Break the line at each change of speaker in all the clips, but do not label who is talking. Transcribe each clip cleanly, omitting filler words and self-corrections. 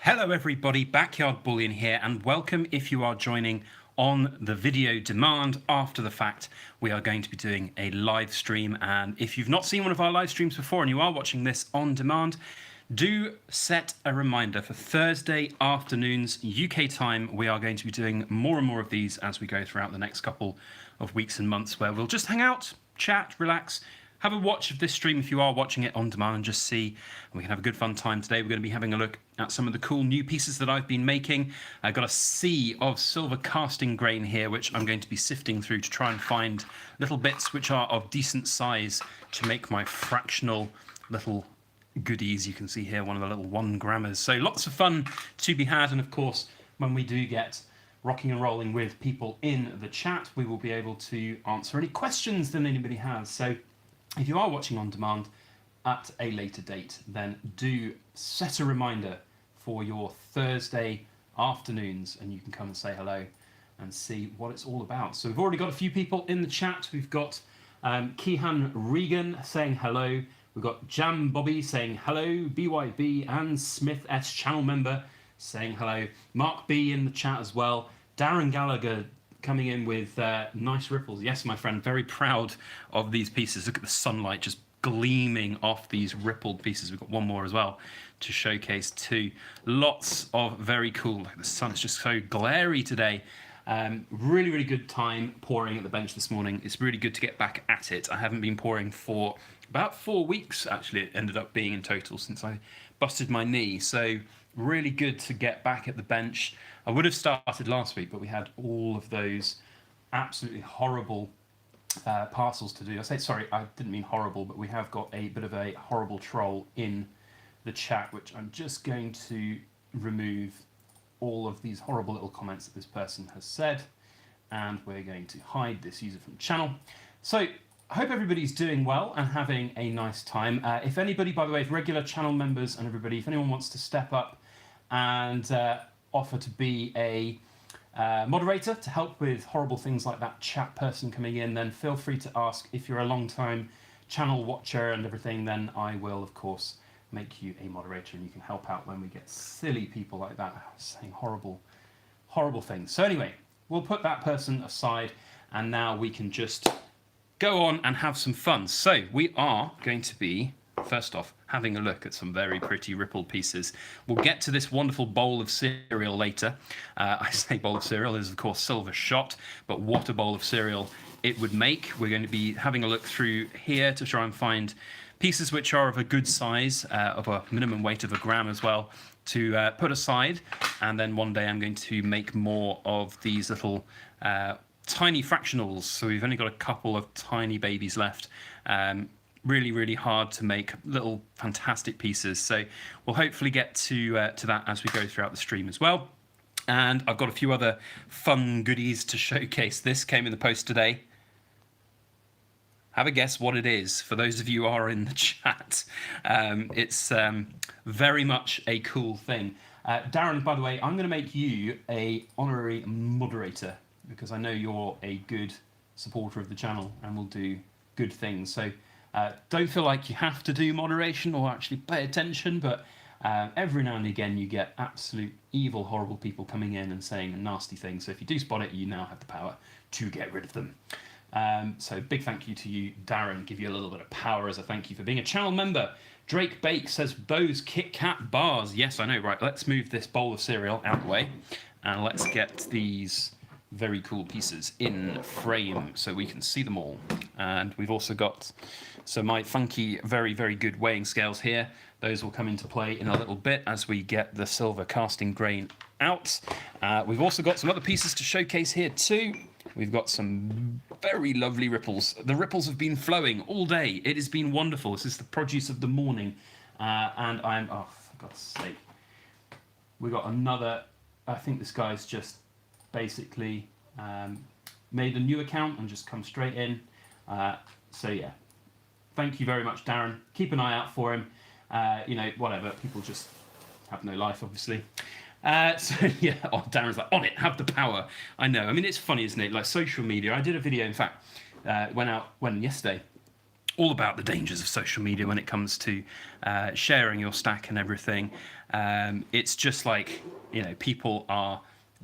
Hello everybody, Backyard Bullion here, and welcome if you are joining on the video demand. After the fact, we are going to be doing a live stream, and if you've not seen one of our live streams before and you are watching this on demand, do set a reminder for Thursday afternoons UK time. We are going to be doing more and more of these as we go throughout the next couple of weeks and months, where we'll just hang out, chat, relax, have a watch of this stream if you are watching it on demand, and just see, and we can have a good fun time. Today we're going to be having a look at some of the cool new pieces that I've been making. I've got a sea of silver casting grain here, which I'm going to be sifting through to try and find little bits which are of decent size to make my fractional little goodies. You can see here one of the little 1 grammars. So lots of fun to be had, and of course when we do get rocking and rolling with people in the chat, we will be able to answer any questions that anybody has. So if you are watching on demand at a later date, then do set a reminder for your Thursday afternoons, and you can come and say hello and see what it's all about. So we've already got a few people in the chat. We've got Kehan Regan saying hello. We've got Jam Bobby saying hello. BYB and Smith S channel member saying hello. Mark B in the chat as well. Darren Gallagher coming in with nice ripples. Yes, my friend, very proud of these pieces. Look at the sunlight just gleaming off these rippled pieces. We've got one more as well to showcase too. Lots of very cool. Look, the sun is just so glary today. Really, really good time pouring at the bench this morning. It's really good to get back at it. I haven't been pouring for about 4 weeks, actually. It ended up being in total since I busted my knee. So really good to get back at the bench. I would have started last week, but we had all of those absolutely horrible parcels to do. I didn't mean horrible, but we have got a bit of a horrible troll in the chat, which I'm just going to remove all of these horrible little comments that this person has said, and we're going to hide this user from the channel. So I hope everybody's doing well and having a nice time. If anybody, by the way, if regular channel members and everybody, if anyone wants to step up and offer to be a moderator to help with horrible things like that chat person coming in, then feel free to ask. If you're a long time channel watcher and everything, then I will of course make you a moderator, and you can help out when we get silly people like that saying horrible things. So anyway, we'll put that person aside, and now we can just go on and have some fun. So we are going to be, first off, having a look at some very pretty rippled pieces. We'll get to this wonderful bowl of cereal later. I say bowl of cereal, it is of course silver shot, but what a bowl of cereal it would make. We're going to be having a look through here to try and find pieces which are of a good size, of a minimum weight of 1 gram as well, to put aside. And then one day I'm going to make more of these little tiny fractionals. So we've only got a couple of tiny babies left. Really, really hard to make little fantastic pieces. So we'll hopefully get to that as we go throughout the stream as well. And I've got a few other fun goodies to showcase. This came in the post today. Have a guess what it is, for those of you who are in the chat. It's very much a cool thing. Darren, by the way, I'm going to make you a honorary moderator, because I know you're a good supporter of the channel and will do good things. So don't feel like you have to do moderation or actually pay attention, but every now and again you get absolute evil, horrible people coming in and saying nasty things. So if you do spot it, you now have the power to get rid of them. So big thank you to you, Darren. Give you a little bit of power as a thank you for being a channel member. Drake Bake says, those Kit Kat bars. Yes, I know, right. Let's move this bowl of cereal out of the way, and let's get these very cool pieces in frame so we can see them all. And we've also got my funky, very, very good weighing scales here. Those will come into play in a little bit as we get the silver casting grain out. We've also got some other pieces to showcase here too. We've got some very lovely ripples. The ripples have been flowing all day. It has been wonderful. This is the produce of the morning. And I'm, oh, for God's sake. We've got another, I think this guy's just basically made a new account and just come straight in. So yeah, thank you very much, Darren. Keep an eye out for him. You know, whatever, people just have no life, obviously. So yeah, oh, Darren's like, on it, have the power. I know, I mean, it's funny, isn't it? Like social media. I did a video, in fact, went yesterday all about the dangers of social media when it comes to sharing your stack and everything. It's just like, people are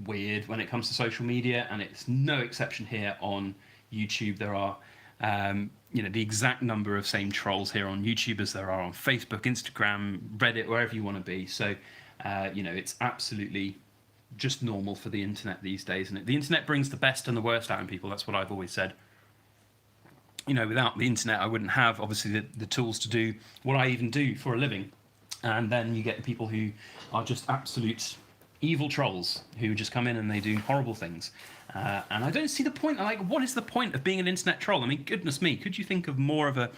weird when it comes to social media, and it's no exception here on YouTube. There are, the exact number of same trolls here on YouTube as there are on Facebook, Instagram, Reddit, wherever you want to be. So, it's absolutely just normal for the internet these days, and the internet brings the best and the worst out in people. That's what I've always said. Without the internet, I wouldn't have obviously the tools to do what I even do for a living. And then you get the people who are just absolute evil trolls who just come in and they do horrible things. And I don't see the point. Like, what is the point of being an internet troll? I mean, goodness me, could you think of more of a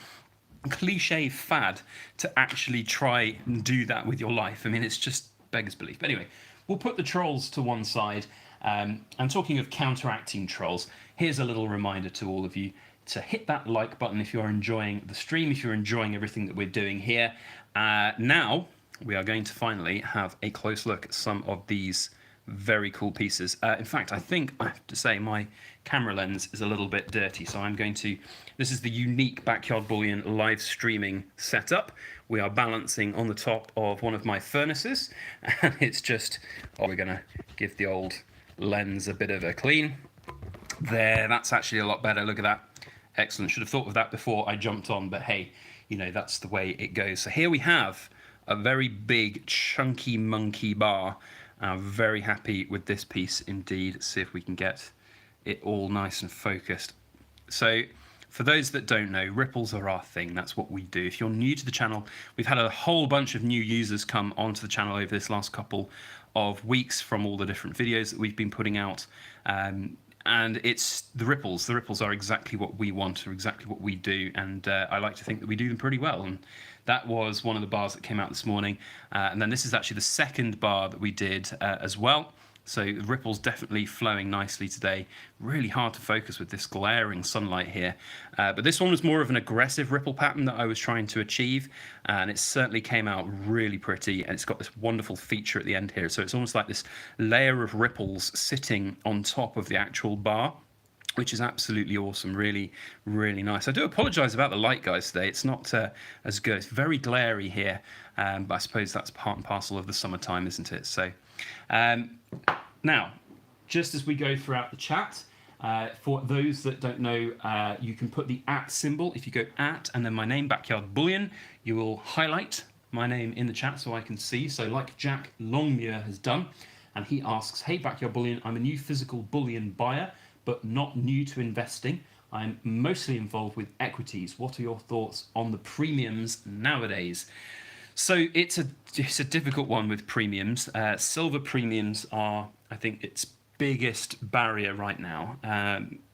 cliche fad to actually try and do that with your life? I mean, it's just beggars belief. But anyway, we'll put the trolls to one side. And talking of counteracting trolls, here's a little reminder to all of you to hit that like button if you're enjoying the stream, if you're enjoying everything that we're doing here. Now, we are going to finally have a close look at some of these very cool pieces. In fact, I think I have to say my camera lens is a little bit dirty, so I'm going to... This is the unique Backyard Bullion live streaming setup. We are balancing on the top of one of my furnaces, and it's just... we're going to give the old lens a bit of a clean. There, that's actually a lot better. Look at that. Excellent. Should have thought of that before I jumped on, but hey, that's the way it goes. So here we have a very big, chunky monkey bar. I'm very happy with this piece indeed. Let's see if we can get it all nice and focused. So for those that don't know, ripples are our thing. That's what we do. If you're new to the channel, we've had a whole bunch of new users come onto the channel over this last couple of weeks from all the different videos that we've been putting out. And it's the ripples. The ripples are exactly what we want, or exactly what we do, and I like to think that we do them pretty well. And that was one of the bars that came out this morning. And then this is actually the second bar that we did as well. So the ripples definitely flowing nicely today. Really hard to focus with this glaring sunlight here. But this one was more of an aggressive ripple pattern that I was trying to achieve. And it certainly came out really pretty. And it's got this wonderful feature at the end here. So it's almost like this layer of ripples sitting on top of the actual bar, which is absolutely awesome. Really, really nice. I do apologize about the light, guys, today. It's not as good. It's very glary here. But I suppose that's part and parcel of the summertime, isn't it? So... now, just as we go throughout the chat, for those that don't know, you can put the @ symbol. If you go @ and then my name, Backyard Bullion, you will highlight my name in the chat so I can see. So like Jack Longmuir has done, and he asks, hey Backyard Bullion, I'm a new physical bullion buyer, but not new to investing. I'm mostly involved with equities. What are your thoughts on the premiums nowadays? So it's a difficult one with premiums. Silver premiums are, I think, its biggest barrier right now.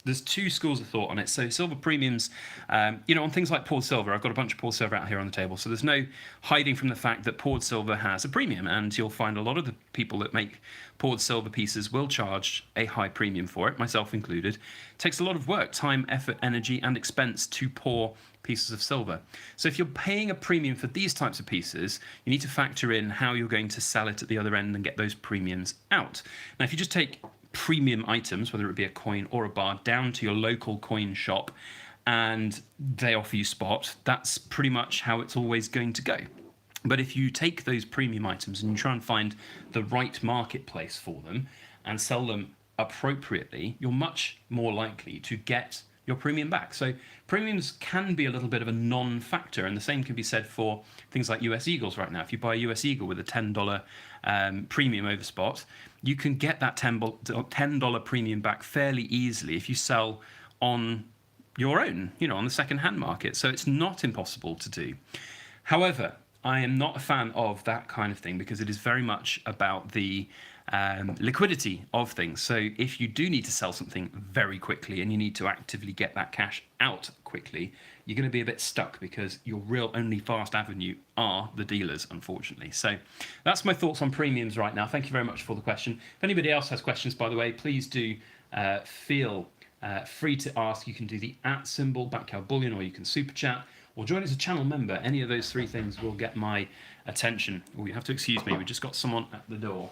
There's two schools of thought on it. So silver premiums, on things like poured silver, I've got a bunch of poured silver out here on the table. So there's no hiding from the fact that poured silver has a premium, and you'll find a lot of the people that make poured silver pieces will charge a high premium for it, myself included. It takes a lot of work, time, effort, energy, and expense to pour pieces of silver. So if you're paying a premium for these types of pieces, you need to factor in how you're going to sell it at the other end and get those premiums out. Now, if you just take premium items, whether it be a coin or a bar, down to your local coin shop and they offer you spot, that's pretty much how it's always going to go. But if you take those premium items and you try and find the right marketplace for them and sell them appropriately, you're much more likely to get your premium back. So premiums can be a little bit of a non-factor, and the same can be said for things like US Eagles right now. If you buy a US Eagle with a $10 premium over spot, you can get that $10 premium back fairly easily if you sell on your own, on the second-hand market. So it's not impossible to do. However, I am not a fan of that kind of thing because it is very much about the liquidity of things. So if you do need to sell something very quickly and you need to actively get that cash out quickly, you're going to be a bit stuck because your real only fast avenue are the dealers, unfortunately. So that's my thoughts on premiums right now. Thank you very much for the question. If anybody else has questions, by the way, please do feel free to ask. You can do the @ symbol, Backyard Bullion, or you can super chat, or join as a channel member. Any of those three things will get my attention. Oh, you have to excuse me, we just got someone at the door.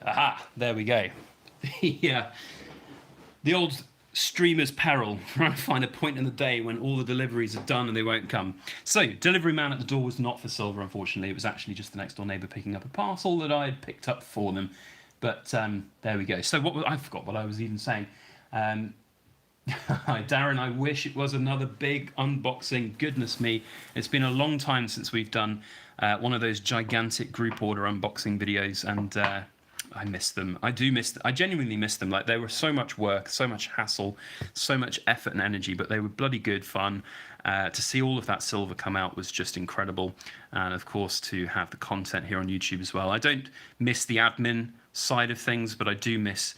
Aha, there we go. The old streamer's peril, trying to find a point in the day when all the deliveries are done and they won't come. So, delivery man at the door was not for silver, unfortunately. It was actually just the next door neighbour picking up a parcel that I had picked up for them. But there we go. So, I forgot what I was even saying. Hi, Darren. I wish it was another big unboxing. Goodness me. It's been a long time since we've done one of those gigantic group order unboxing videos, and I miss them. I genuinely miss them. Like, they were so much work, so much hassle, so much effort and energy, but they were bloody good fun. To see all of that silver come out was just incredible. And of course, to have the content here on YouTube as well. I don't miss the admin side of things, but I do miss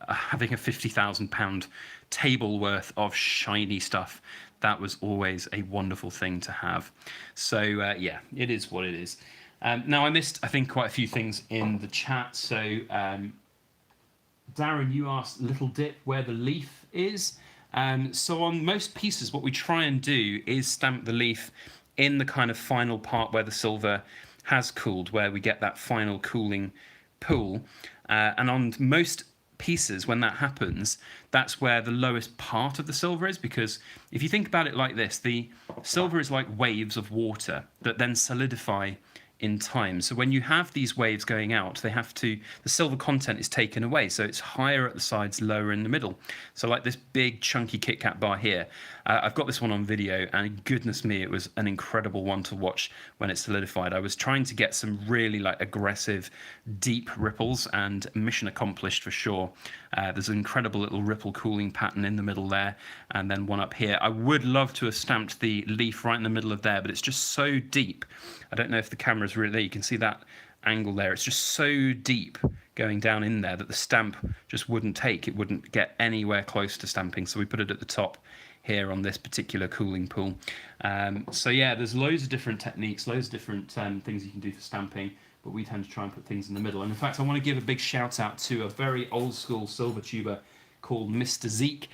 having a £50,000 table worth of shiny stuff. That was always a wonderful thing to have. So yeah, it is what it is. Now, I missed, I think, quite a few things in the chat. So Darren, you asked Little Dip where the leaf is. So on most pieces, what we try and do is stamp the leaf in the kind of final part where the silver has cooled, where we get that final cooling pool. And on most pieces, when that happens, that's where the lowest part of the silver is, because if you think about it like this, the silver is like waves of water that then solidify in time. So when you have these waves going out, the silver content is taken away. So it's higher at the sides, lower in the middle. So like this big chunky Kit Kat bar here. I've got this one on video, and goodness me, it was an incredible one to watch when it solidified. I was trying to get some really like aggressive, deep ripples, and mission accomplished for sure. There's an incredible little ripple cooling pattern in the middle there, and then one up here. I would love to have stamped the leaf right in the middle of there, but it's just so deep. I don't know if the camera's really there. You can see that angle there. It's just so deep going down in there that the stamp just wouldn't take. It wouldn't get anywhere close to stamping. So we put it at the top here on this particular cooling pool. So yeah, there's loads of different techniques, loads of different things you can do for stamping, but we tend to try and put things in the middle. And in fact, I want to give a big shout out to a very old school silver tuber called Mr. Zeke.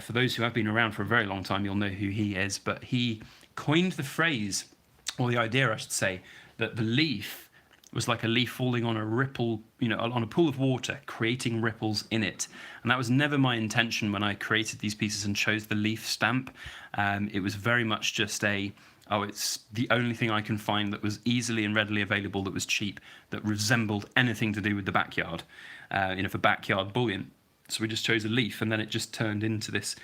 For those who have been around for a very long time, you'll know who he is, but he coined the phrase, or the idea I should say, that the leaf was like a leaf falling on a ripple, on a pool of water, creating ripples in it. And that was never my intention when I created these pieces and chose the leaf stamp. It was very much just it's the only thing I can find that was easily and readily available, that was cheap, that resembled anything to do with the backyard, for backyard bullion. So we just chose a leaf, and then it just turned into this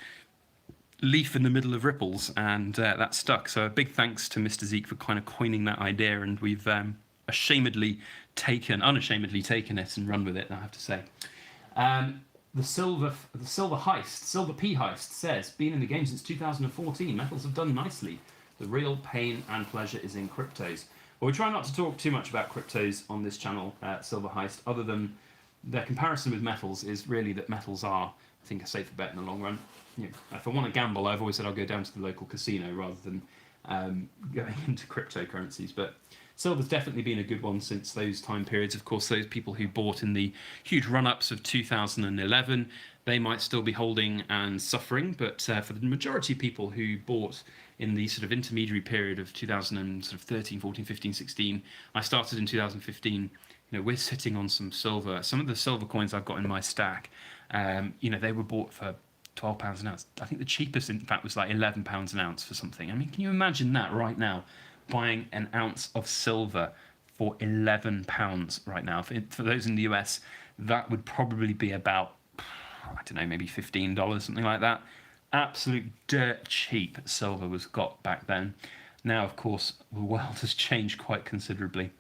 leaf in the middle of ripples, and that stuck. So a big thanks to Mr. Zeke for kind of coining that idea, and we've unashamedly taken it and run with it, I have to say. The Silver P Heist says, been in the game since 2014. Metals have done nicely. The real pain and pleasure is in cryptos. Well, we try not to talk too much about cryptos on this channel, Silver Heist, other than their comparison with metals is really that metals are, I think, a safer bet in the long run. If I want to gamble, I've always said I'll go down to the local casino rather than going into cryptocurrencies. But silver's definitely been a good one since those time periods. Of course, those people who bought in the huge run-ups of 2011, they might still be holding and suffering. But for the majority of people who bought in the sort of intermediary period of 2013, 14, 15, 16, I started in 2015. We're sitting on some silver. Some of the silver coins I've got in my stack, they were bought for £12 an ounce. I think the cheapest, in fact, was like £11 an ounce for something. I mean, can you imagine that right now? Buying an ounce of silver for £11 right now. For those in the US, that would probably be about, I don't know, maybe $15, something like that. Absolute dirt cheap silver was got back then. Now, of course, the world has changed quite considerably.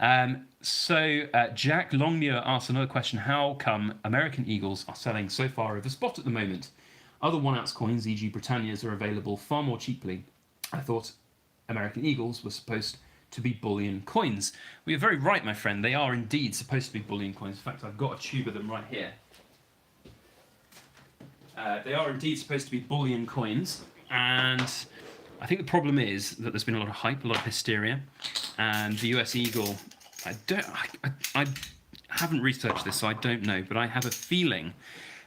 Jack Longmuir asks another question. How come American Eagles are selling so far over spot at the moment? Other 1 ounce coins, e.g. Britannias, are available far more cheaply. I thought American Eagles were supposed to be bullion coins. Well, you're very right, my friend. They are indeed supposed to be bullion coins. In fact, I've got a tube of them right here. They are indeed supposed to be bullion coins, and I think the problem is that there's been a lot of hype, a lot of hysteria, and the US Eagle, I haven't researched this, so I don't know, but I have a feeling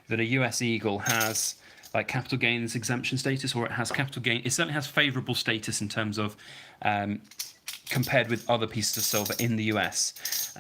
that a US Eagle has like capital gains exemption status, or it has capital gain. It certainly has favourable status in terms of compared with other pieces of silver in the US.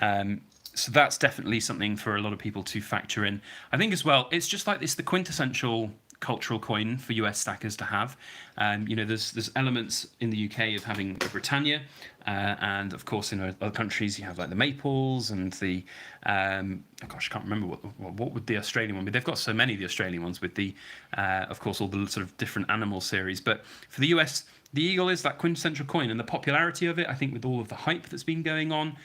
So that's definitely something for a lot of people to factor in. I think as well, it's just like it's the quintessential cultural coin for US stackers to have. There's elements in the UK of having a Britannia, and of course in other countries you have like the maples and the I can't remember what would the Australian one be. They've got so many of the Australian ones with the of course all the sort of different animal series. But for the US, the eagle is that quintessential coin, and the popularity of it, I think, with all of the hype that's been going on.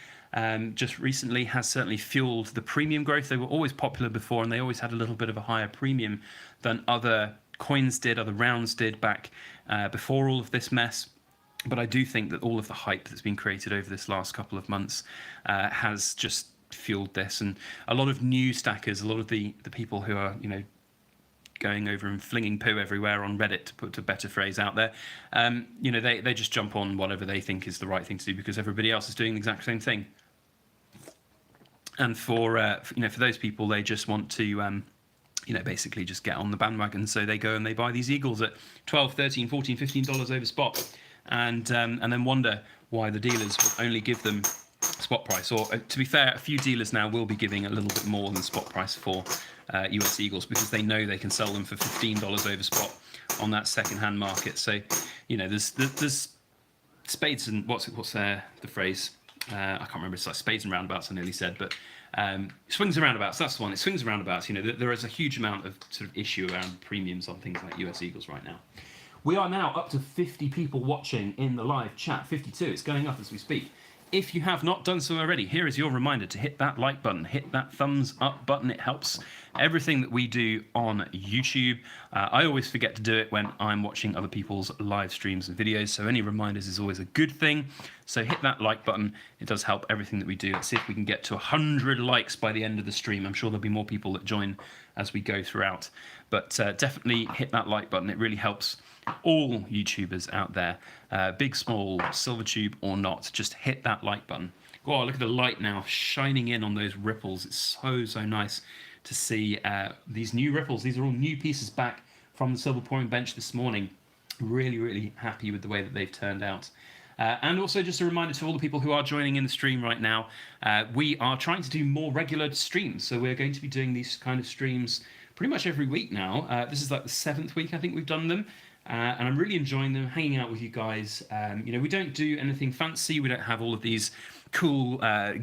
Just recently has certainly fueled the premium growth. They were always popular before, and they always had a little bit of a higher premium than other coins did, other rounds did back before all of this mess. But I do think that all of the hype that's been created over this last couple of months has just fueled this, and a lot of new stackers, a lot of the people who are going over and flinging poo everywhere on Reddit, to put a better phrase out there, they just jump on whatever they think is the right thing to do because everybody else is doing the exact same thing. And for those people, they just want to basically just get on the bandwagon, so they go and they buy these eagles at $12, $13, $14, $15 over spot, and then wonder why the dealers will only give them spot price. Or to be fair, a few dealers now will be giving a little bit more than spot price for US eagles, because they know they can sell them for $15 over spot on that second-hand market. So there's spades and what's the phrase? I can't remember. It's like spades and roundabouts, I nearly said, but swings and roundabouts. That's the one. It's swings and roundabouts. There is a huge amount of sort of issue around premiums on things like US eagles right now. We are now up to 50 people watching in the live chat. 52. It's going up as we speak. If you have not done so already, here is your reminder to hit that like button, hit that thumbs up button. It helps everything that we do on YouTube. I always forget to do it when I'm watching other people's live streams and videos, so any reminders is always a good thing. So hit that like button. It does help everything that we do. Let's see if we can get to 100 likes by the end of the stream. I'm sure there'll be more people that join as we go throughout. But definitely hit that like button. It really helps all YouTubers out there, big, small, silver tube or not. Just hit that like button. Oh, look at the light now shining in on those ripples. It's so nice to see these new ripples. These are all new pieces back from the silver pouring bench this morning. Really happy with the way that they've turned out. And also just a reminder to all the people who are joining in the stream right now, we are trying to do more regular streams. So we're going to be doing these kind of streams pretty much every week now. This is like the 7th week I think we've done them. And I'm really enjoying them, hanging out with you guys. We don't do anything fancy. We don't have all of these cool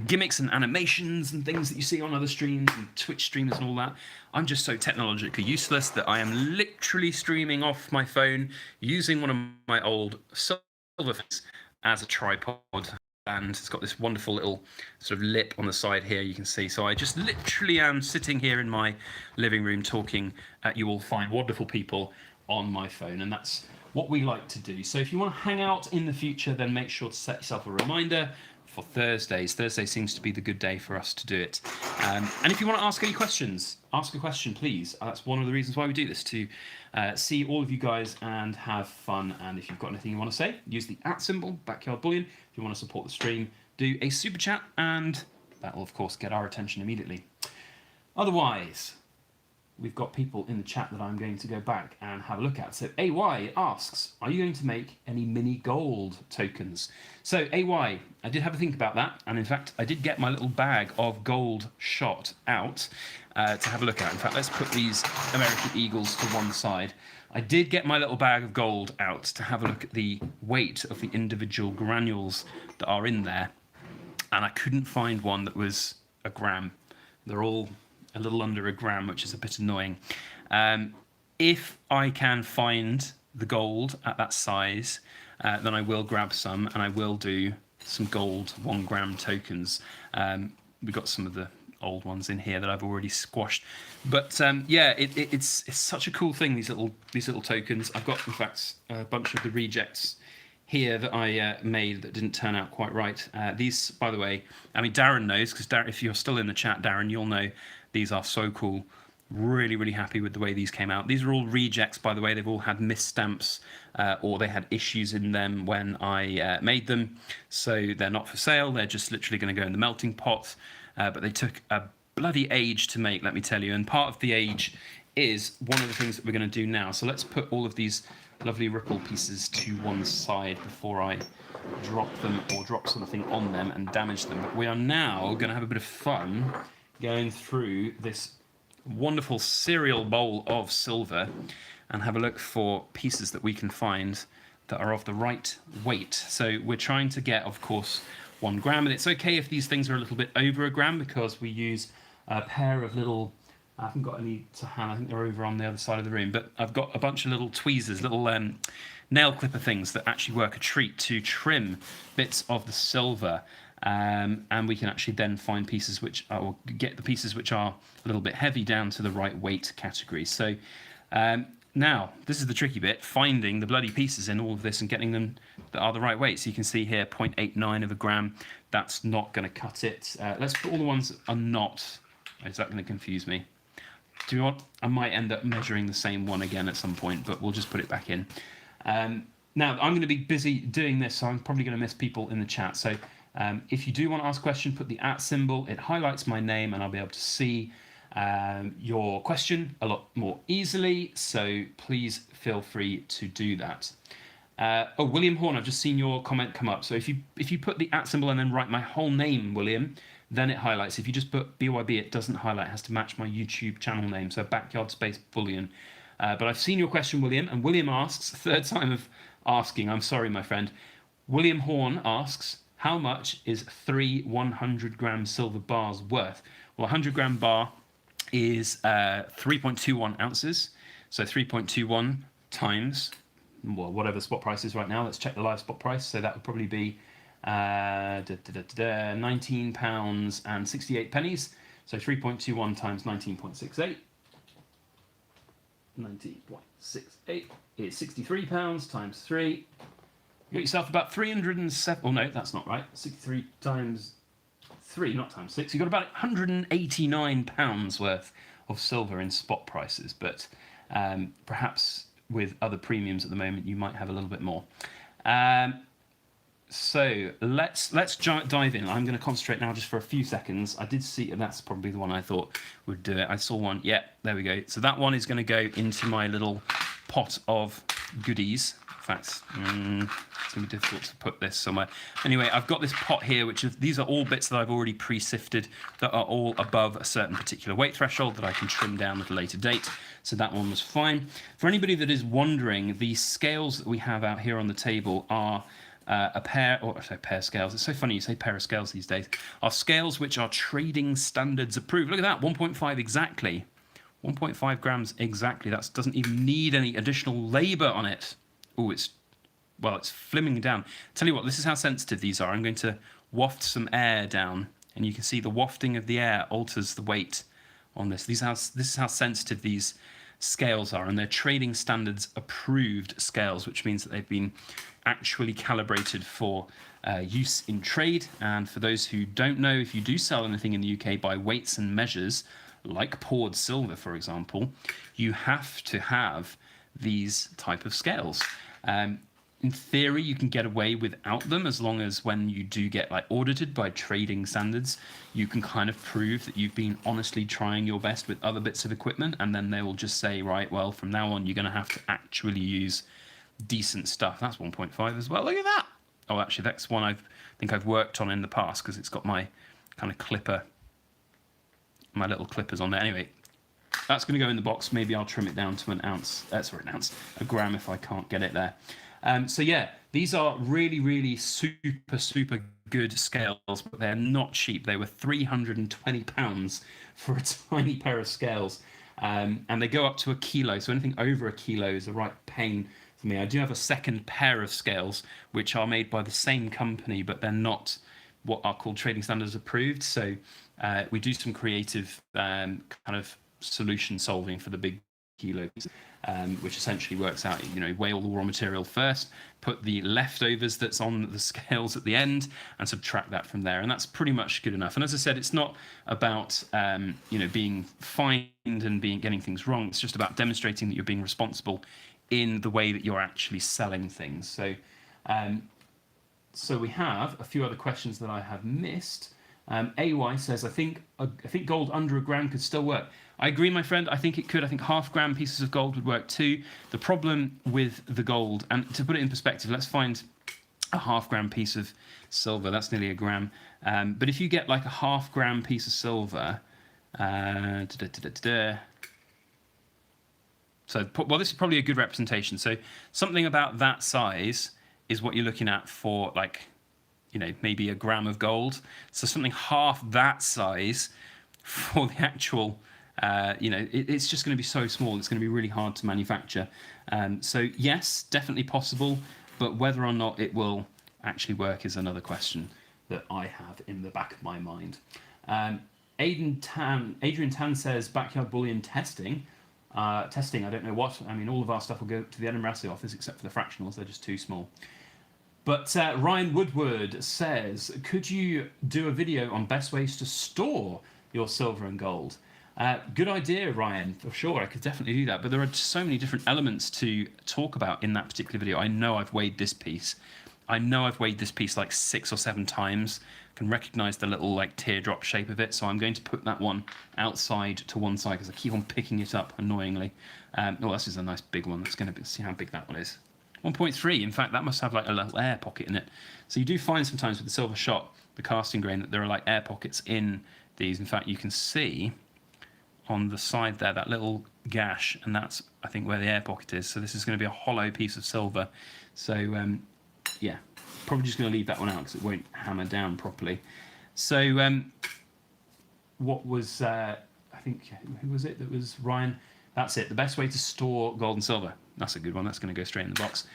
gimmicks and animations and things that you see on other streams and Twitch streamers and all that. I'm just so technologically useless that I am literally streaming off my phone using one of my old silver phones as a tripod. And it's got this wonderful little sort of lip on the side here, you can see. So I just literally am sitting here in my living room talking at you all fine, wonderful people on my phone, and that's what we like to do. So if you want to hang out in the future, then make sure to set yourself a reminder for Thursdays. Thursday seems to be the good day for us to do it. And if you want to ask any questions, ask a question, please. That's one of the reasons why we do this, to see all of you guys and have fun. And if you've got anything you want to say, use the @ symbol, Backyard Bullion. If you want to support the stream, do a super chat, and that will, of course, get our attention immediately. Otherwise, we've got people in the chat that I'm going to go back and have a look at. So AY asks, are you going to make any mini gold tokens? So AY, I did have a think about that. And in fact, I did get my little bag of gold shot out to have a look at. In fact, let's put these American Eagles to one side. I did get my little bag of gold out to have a look at the weight of the individual granules that are in there. And I couldn't find one that was a gram. They're all a little under a gram, which is a bit annoying. If I can find the gold at that size, then I will grab some, and I will do some gold 1 gram tokens. We've got some of the old ones in here that I've already squashed, but yeah, it's such a cool thing, these little tokens. I've got, in fact, a bunch of the rejects here that I made that didn't turn out quite right. These, by the way, I mean, Darren knows, because if you're still in the chat, Darren, you'll know these are so cool. Really happy with the way these came out. These are all rejects, by the way. They've all had misstamps or they had issues in them when I made them. So they're not for sale. They're just literally going to go in the melting pot. But they took a bloody age to make, let me tell you. And part of the age is one of the things that we're going to do now. So let's put all of these lovely ripple pieces to one side before I drop them or drop something on them and damage them. But we are now going to have a bit of fun going through this wonderful cereal bowl of silver and have a look for pieces that we can find that are of the right weight. So we're trying to get, of course, 1 gram, and it's okay if these things are a little bit over a gram because we use a pair of little, I haven't got any to hand, I think they're over on the other side of the room, but I've got a bunch of little tweezers, little nail clipper things that actually work a treat to trim bits of the silver. And we can actually then find pieces which are, or get the pieces which are a little bit heavy down to the right weight category. So now, this is the tricky bit, finding the bloody pieces in all of this and getting them that are the right weight. So you can see here, 0.89 of a gram. That's not going to cut it. Let's put all the ones that are not. Is that going to confuse me? Do you know what? I might end up measuring the same one again at some point, but we'll just put it back in. Now, I'm going to be busy doing this, so I'm probably going to miss people in the chat. So if you do want to ask a question, put the @ symbol. It highlights my name, and I'll be able to see your question a lot more easily. So please feel free to do that. Oh, William Horn, I've just seen your comment come up. So if you put the @ symbol and then write my whole name, William, then it highlights. If you just put BYB, it doesn't highlight. It has to match my YouTube channel name. So backyard space Bullion. But I've seen your question, William, and William asks, third time of asking, I'm sorry, my friend. William Horn asks, how much is 3 100-gram silver bars worth? Well, a 100-gram bar is 3.21 ounces. So 3.21 times, well, whatever the spot price is right now. Let's check the live spot price. So that would probably be £19 and 68 pennies. So 3.21 times 19.68. 19.68 is £63 times 3. You got yourself about 307. Oh no, that's not right. 63 times 3, not times 6. You got about £189 worth of silver in spot prices, but perhaps with other premiums at the moment, you might have a little bit more. So let's dive in. I'm going to concentrate now just for a few seconds. I did see, and that's probably the one I thought would do it. I saw one. Yeah, there we go. So that one is going to go into my little pot of goodies. In fact, it's going to be difficult to put this somewhere. Anyway, I've got this pot here, these are all bits that I've already pre-sifted that are all above a certain particular weight threshold that I can trim down at a later date. So that one was fine. For anybody that is wondering, the scales that we have out here on the table are a pair, or I say pair of scales. It's so funny you say pair of scales these days. Are scales which are trading standards approved. Look at that, 1.5 exactly. 1.5 grams exactly. That doesn't even need any additional labour on it. Oh, it's flimming down. Tell you what, this is how sensitive these are. I'm going to waft some air down, and you can see the wafting of the air alters the weight on this. This is how sensitive these scales are, and they're trading standards approved scales, which means that they've been actually calibrated for use in trade. And for those who don't know, if you do sell anything in the UK by weights and measures, like poured silver, for example, you have to have these type of scales. In theory, you can get away without them, as long as when you do get audited by trading standards, you can kind of prove that you've been honestly trying your best with other bits of equipment, and then they will just say, right, well, from now on, you're going to have to actually use decent stuff. That's 1.5 as well. Look at that. Oh, actually, that's one I think I've worked on in the past because it's got my kind of clipper, my little clippers on there. Anyway, that's going to go in the box. Maybe I'll trim it down to a gram if I can't get it there. So yeah, these are really, really super good scales, but they're not cheap. They were £320 for a tiny pair of scales, and they go up to a kilo. So anything over a kilo is a right pain for me. I do have a second pair of scales, which are made by the same company, but they're not what are called trading standards approved. So we do some creative kind of solution solving for the big kilos, which essentially works out, weigh all the raw material first, put the leftovers that's on the scales at the end, and subtract that from there. And that's pretty much good enough. And as I said, it's not about, being fined and getting things wrong. It's just about demonstrating that you're being responsible in the way that you're actually selling things. So, so we have a few other questions that I have missed. AY says, I think gold under a gram could still work. I agree, my friend. I think it could. I think half-gram pieces of gold would work too. The problem with the gold, and to put it in perspective, let's find a half-gram piece of silver. That's nearly a gram. But if you get like a half-gram piece of silver, so, well, this is probably a good representation. So something about that size is what you're looking at for, like, you know, maybe a gram of gold. So something half that size for the actual, you know, it's just going to be so small. It's going to be really hard to manufacture. So yes, definitely possible, but whether or not it will actually work is another question that I have in the back of my mind. Adrian Tan says, backyard bullion testing. Testing, I don't know what. I mean, all of our stuff will go to the Edinburgh office except for the fractionals. They're just too small. But Ryan Woodward says, could you do a video on best ways to store your silver and gold? Good idea, Ryan, for sure. I could definitely do that. But there are so many different elements to talk about in that particular video. I know I've weighed this piece. Like 6 or 7 times. I can recognize the little like teardrop shape of it. So I'm going to put that one outside to one side because I keep on picking it up annoyingly. Oh, this is a nice big one. Let's going to see how big that one is. 1.3. In fact, that must have like a little air pocket in it. So you do find sometimes with the silver shot, the casting grain, that there are like air pockets in these. In fact, you can see on the side there that little gash, and that's, I think, where the air pocket is. So this is going to be a hollow piece of silver. So yeah, probably just going to leave that one out because it won't hammer down properly. So what was, I think, who was it that was Ryan? That's it. The best way to store gold and silver. That's a good one. That's going to go straight in the box.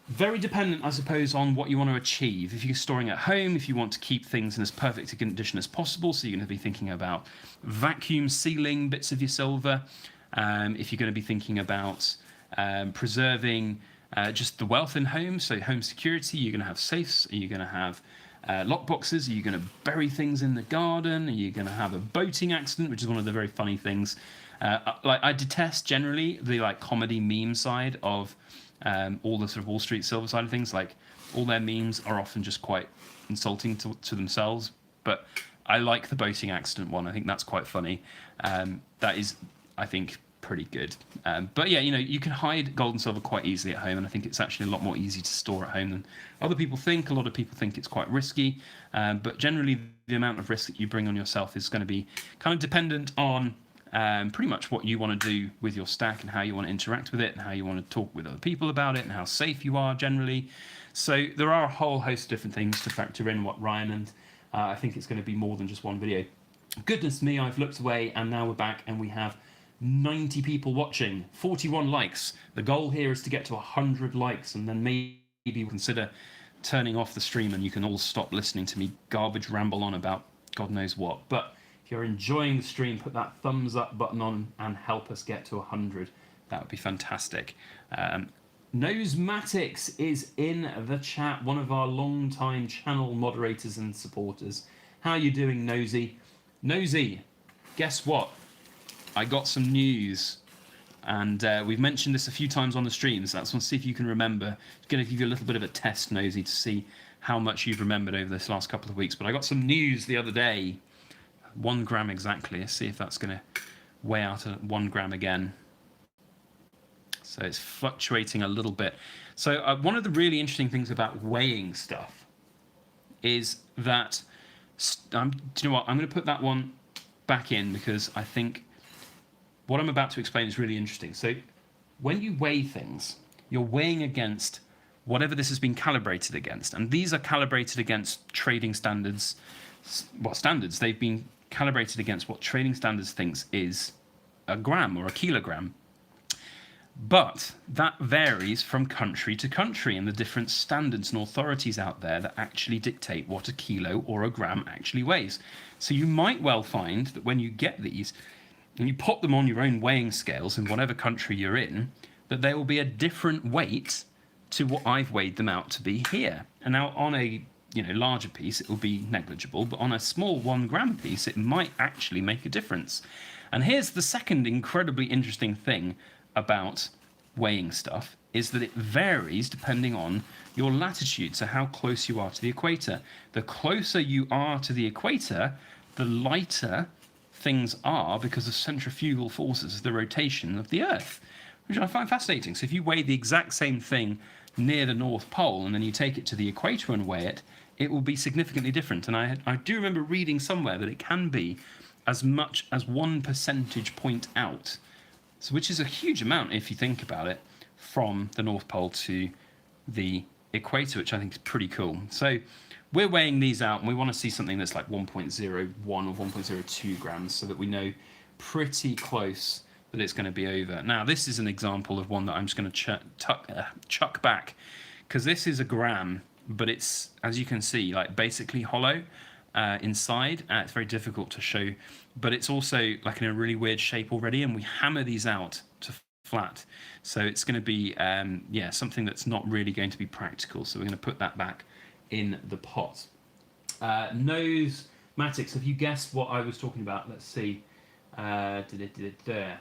Very dependent, I suppose, on what you want to achieve. If you're storing at home, if you want to keep things in as perfect a condition as possible, so you're going to be thinking about vacuum sealing bits of your silver. If you're going to be thinking about preserving just the wealth in home, so home security, you're going to have safes, you're going to have lock boxes, are you going to bury things in the garden, are you going to have a boating accident, which is one of the very funny things. Like, I detest generally the like comedy meme side of all the sort of Wall Street silver side of things. Like, all their memes are often just quite insulting to themselves, but I like the boating accident one. I think that's quite funny. That is, I think, pretty good. But yeah, you know, you can hide gold and silver quite easily at home, and I think it's actually a lot more easy to store at home than other people think. A lot of people think it's quite risky, but generally the amount of risk that you bring on yourself is going to be kind of dependent on pretty much what you want to do with your stack and how you want to interact with it and how you want to talk with other people about it and how safe you are generally. So there are a whole host of different things to factor in, what Ryan, and I think it's going to be more than just one video. Goodness me, I've looked away and now we're back and we have 90 people watching, 41 likes. The goal here is to get to 100 likes, and then maybe we'll consider turning off the stream and you can all stop listening to me garbage ramble on about God knows what. But if you're enjoying the stream, put that thumbs up button on and help us get to 100. That would be fantastic. Nosematics is in the chat, one of our long-time channel moderators and supporters. How are you doing, Nosy? Nosy, guess what? I got some news, and we've mentioned this a few times on the streams. So let's see if you can remember. I'm going to give you a little bit of a test, Nosy, to see how much you've remembered over this last couple of weeks. But I got some news the other day. 1 gram exactly. Let's see if that's going to weigh out at 1 gram again. So it's fluctuating a little bit. So one of the really interesting things about weighing stuff is that, do you know what? I'm going to put that one back in because I think what I'm about to explain is really interesting. So when you weigh things, you're weighing against whatever this has been calibrated against. And these are calibrated against trading standards. What standards? They've been calibrated against what trading standards thinks is a gram or a kilogram. But that varies from country to country, and the different standards and authorities out there that actually dictate what a kilo or a gram actually weighs. So you might well find that when you get these, and you pop them on your own weighing scales in whatever country you're in, that there will be a different weight to what I've weighed them out to be here. And now on a larger piece, it will be negligible, but on a small 1 gram piece, it might actually make a difference. And here's the second incredibly interesting thing about weighing stuff, is that it varies depending on your latitude, so how close you are to the equator. The closer you are to the equator, the lighter things are because of centrifugal forces, the rotation of the Earth, which I find fascinating. So if you weigh the exact same thing near the North Pole and then you take it to the equator and weigh it, it will be significantly different. And I do remember reading somewhere that it can be as much as 1 percentage point out, so which is a huge amount if you think about it, from the North Pole to the equator, which I think is pretty cool. So we're weighing these out, and we want to see something that's like 1.01 or 1.02 grams, so that we know pretty close that it's going to be over. Now, this is an example of one that I'm just going to chuck back, because this is a gram, but it's, as you can see, like basically hollow inside. It's very difficult to show, but it's also like in a really weird shape already, and we hammer these out to flat. So it's going to be, yeah, something that's not really going to be practical. So we're going to put that back in the pot. Nosematics, have you guessed what I was talking about? Let's see. There.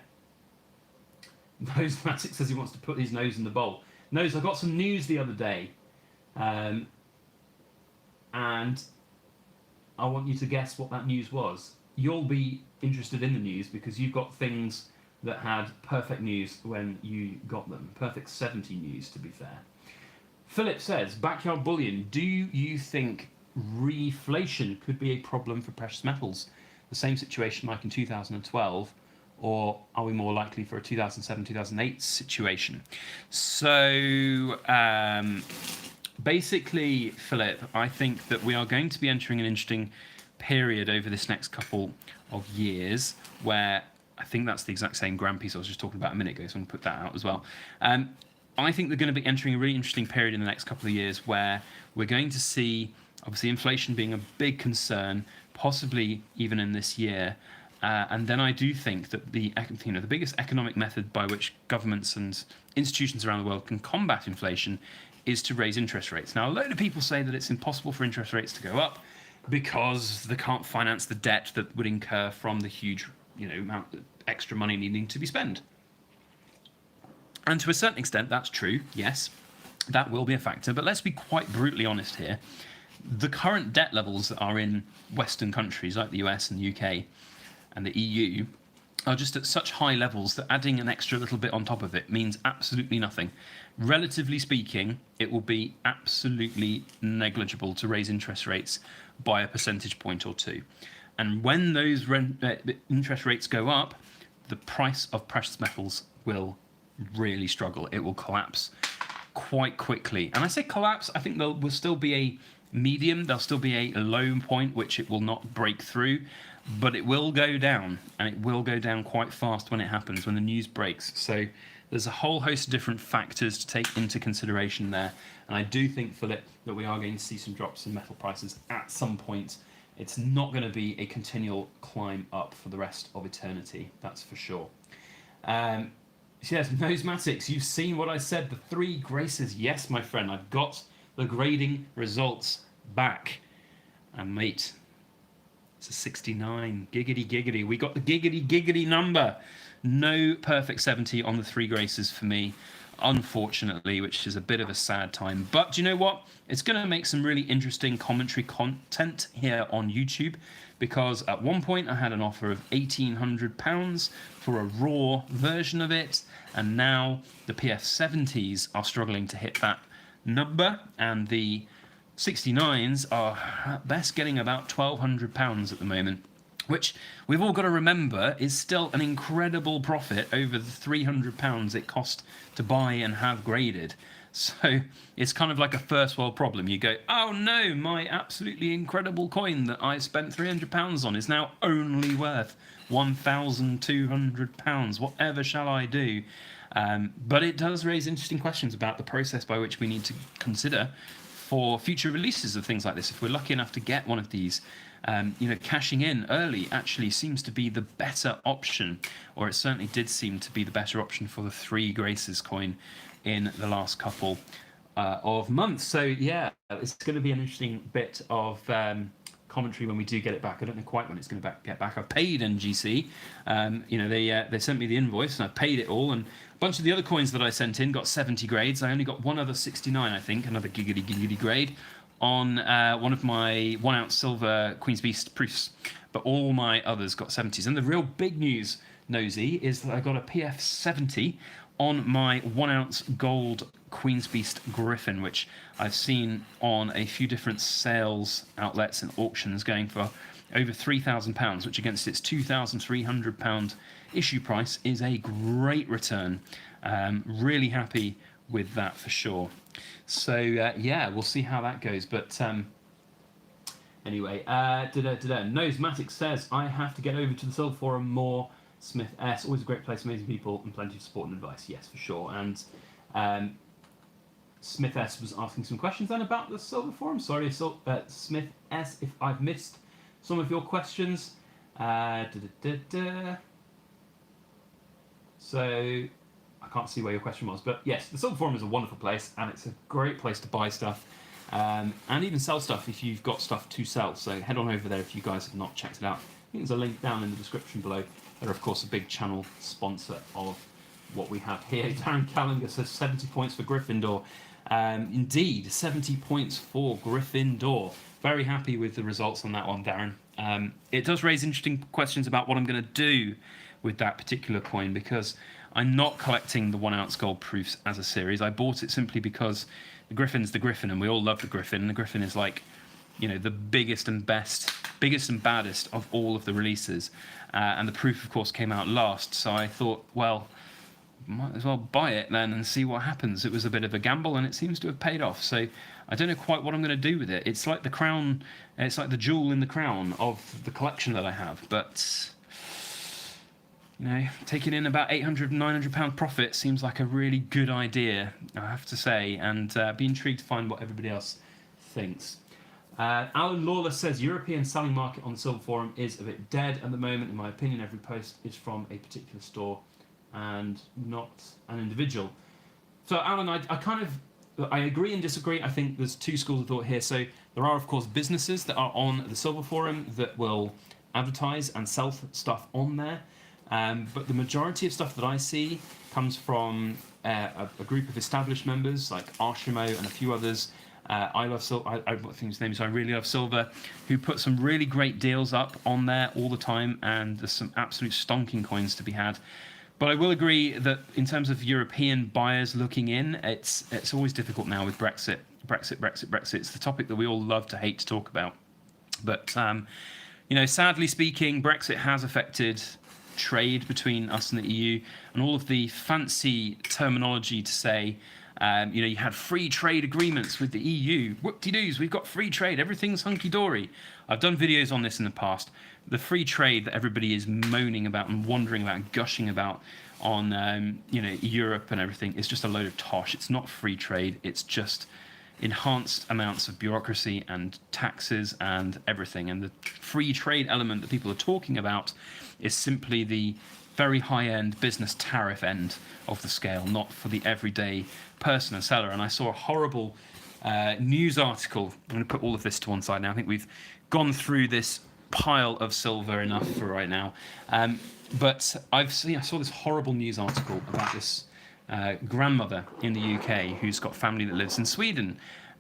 Nosematics says he wants to put his nose in the bowl. Nose, I got some news the other day. And I want you to guess what that news was. You'll be interested in the news because you've got things that had perfect news when you got them. Perfect 70 news, to be fair. Philip says, Backyard Bullion, do you think reflation could be a problem for precious metals? The same situation like in 2012, or are we more likely for a 2007-2008 situation? So basically, Philip, I think that we are going to be entering an interesting period over this next couple of years where I think that's the exact same grand piece I was just talking about a minute ago, so I'm going to put that out as well. I think they're going to be entering a really interesting period in the next couple of years where we're going to see, obviously, inflation being a big concern, possibly even in this year. And then I do think that the biggest economic method by which governments and institutions around the world can combat inflation is to raise interest rates. Now, a load of people say that it's impossible for interest rates to go up because they can't finance the debt that would incur from the huge, amount of extra money needing to be spent. And to a certain extent, that's true. Yes, that will be a factor. But let's be quite brutally honest here. The current debt levels that are in Western countries like the US and the UK and the EU are just at such high levels that adding an extra little bit on top of it means absolutely nothing. Relatively speaking, it will be absolutely negligible to raise interest rates by a percentage point or two. And when those interest rates go up, the price of precious metals will really struggle. It will collapse quite quickly. And I say collapse, I think there will still be a medium, there'll still be a low point which it will not break through, but it will go down, and it will go down quite fast when it happens, when the news breaks. So there's a whole host of different factors to take into consideration there, and I do think, Philip, that we are going to see some drops in metal prices at some point. It's not going to be a continual climb up for the rest of eternity, that's for sure. Yes, Nosematics, you've seen what I said, the 3 graces. Yes, my friend, I've got the grading results back. And mate, it's a 69. Giggity, giggity. We got the giggity, giggity number. No perfect 70 on the 3 graces for me, unfortunately, which is a bit of a sad time. But do you know what? It's going to make some really interesting commentary content here on YouTube, because at one point I had an offer of £1,800 for a raw version of it, and now the PF70s are struggling to hit that number, and the 69s are at best getting about £1,200 at the moment, which we've all got to remember is still an incredible profit over the £300 it cost to buy and have graded. So it's kind of like a first world problem. You go, oh no, my absolutely incredible coin that I spent £300 on is now only worth £1,200. Whatever shall I do? But it does raise interesting questions about the process by which we need to consider for future releases of things like this. If we're lucky enough to get one of these, cashing in early actually seems to be the better option, or it certainly did seem to be the better option for the 3 Graces coin in the last couple of months. So yeah, it's going to be an interesting bit of commentary when we do get it back. I don't know quite when it's going to get back. I've paid NGC. They sent me the invoice and I paid it all. And a bunch of the other coins that I sent in got 70 grades. I only got one other 69, I think, another giggity grade on one of my 1 ounce silver Queen's Beast proofs. But all my others got 70s. And the real big news, Nosy, is that I got a PF 70 on my 1 ounce gold Queen's Beast Griffin, which I've seen on a few different sales outlets and auctions going for over £3,000, which against its £2,300 issue price is a great return. Really happy with that for sure. So yeah, we'll see how that goes. But anyway, Nosematic says, I have to get over to the Silver Forum more. Smith S, always a great place, amazing people, and plenty of support and advice. Yes, for sure. And Smith S was asking some questions then about the Silver Forum. Sorry, Smith S, if I've missed some of your questions. So I can't see where your question was, but yes, the Silver Forum is a wonderful place, and it's a great place to buy stuff and even sell stuff if you've got stuff to sell. So head on over there if you guys have not checked it out. I think there's a link down in the description below. They're, of course, a big channel sponsor of what we have here. Darren Callinger says 70 points for Gryffindor. Indeed, 70 points for Gryffindor. Very happy with the results on that one, Darren. It does raise interesting questions about what I'm going to do with that particular coin, because I'm not collecting the 1 ounce gold proofs as a series. I bought it simply because the Griffin's the Griffin, and we all love the Griffin. The Griffin is like, the biggest and baddest of all of the releases. And the proof, of course, came out last. So I thought, well, might as well buy it then and see what happens. It was a bit of a gamble, and it seems to have paid off. So I don't know quite what I'm going to do with it. It's like the crown. It's like the jewel in the crown of the collection that I have. But taking in about £800, £900 profit seems like a really good idea, I have to say, and be intrigued to find what everybody else thinks. Alan Lawless says, European selling market on the Silver Forum is a bit dead at the moment. In my opinion, every post is from a particular store and not an individual. So, Alan, I agree and disagree. I think there's two schools of thought here. So there are, of course, businesses that are on the Silver Forum that will advertise and sell stuff on there. But the majority of stuff that I see comes from a group of established members like Arshimo and a few others. I Love Silver, I think his name is I Really Love Silver, who put some really great deals up on there all the time, and there's some absolute stonking coins to be had. But I will agree that in terms of European buyers looking in, it's always difficult now with Brexit. It's the topic that we all love to hate to talk about. But sadly speaking, Brexit has affected trade between us and the EU, and all of the fancy terminology to say, you had free trade agreements with the EU. Whoop-de-doos, we've got free trade. Everything's hunky-dory. I've done videos on this in the past. The free trade that everybody is moaning about and wondering about and gushing about on, Europe and everything is just a load of tosh. It's not free trade. It's just enhanced amounts of bureaucracy and taxes and everything. And the free trade element that people are talking about is simply the very high-end business tariff end of the scale, not for the everyday person and seller. And I saw a horrible news article. I'm going to put all of this to one side now. I think we've gone through this pile of silver enough for right now. But I saw this horrible news article about this grandmother in the UK who's got family that lives in Sweden,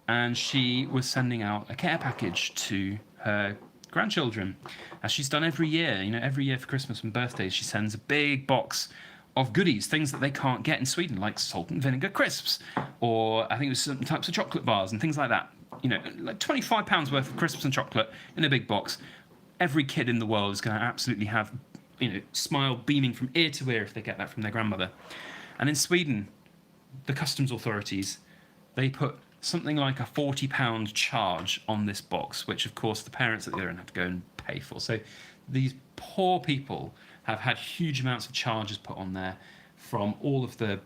and she was sending out a care package to her grandchildren, as she's done every year. Every year for Christmas and birthdays, she sends a big box of goodies, things that they can't get in Sweden, like salt and vinegar crisps, or I think it was certain types of chocolate bars and things like that. Like £25 worth of crisps and chocolate in a big box. Every kid in the world is going to absolutely have, smile beaming from ear to ear if they get that from their grandmother. And in Sweden, the customs authorities, they put something like a £40 charge on this box, which of course the parents at the other end have to go and pay for. So these poor people have had huge amounts of charges put on there from all of the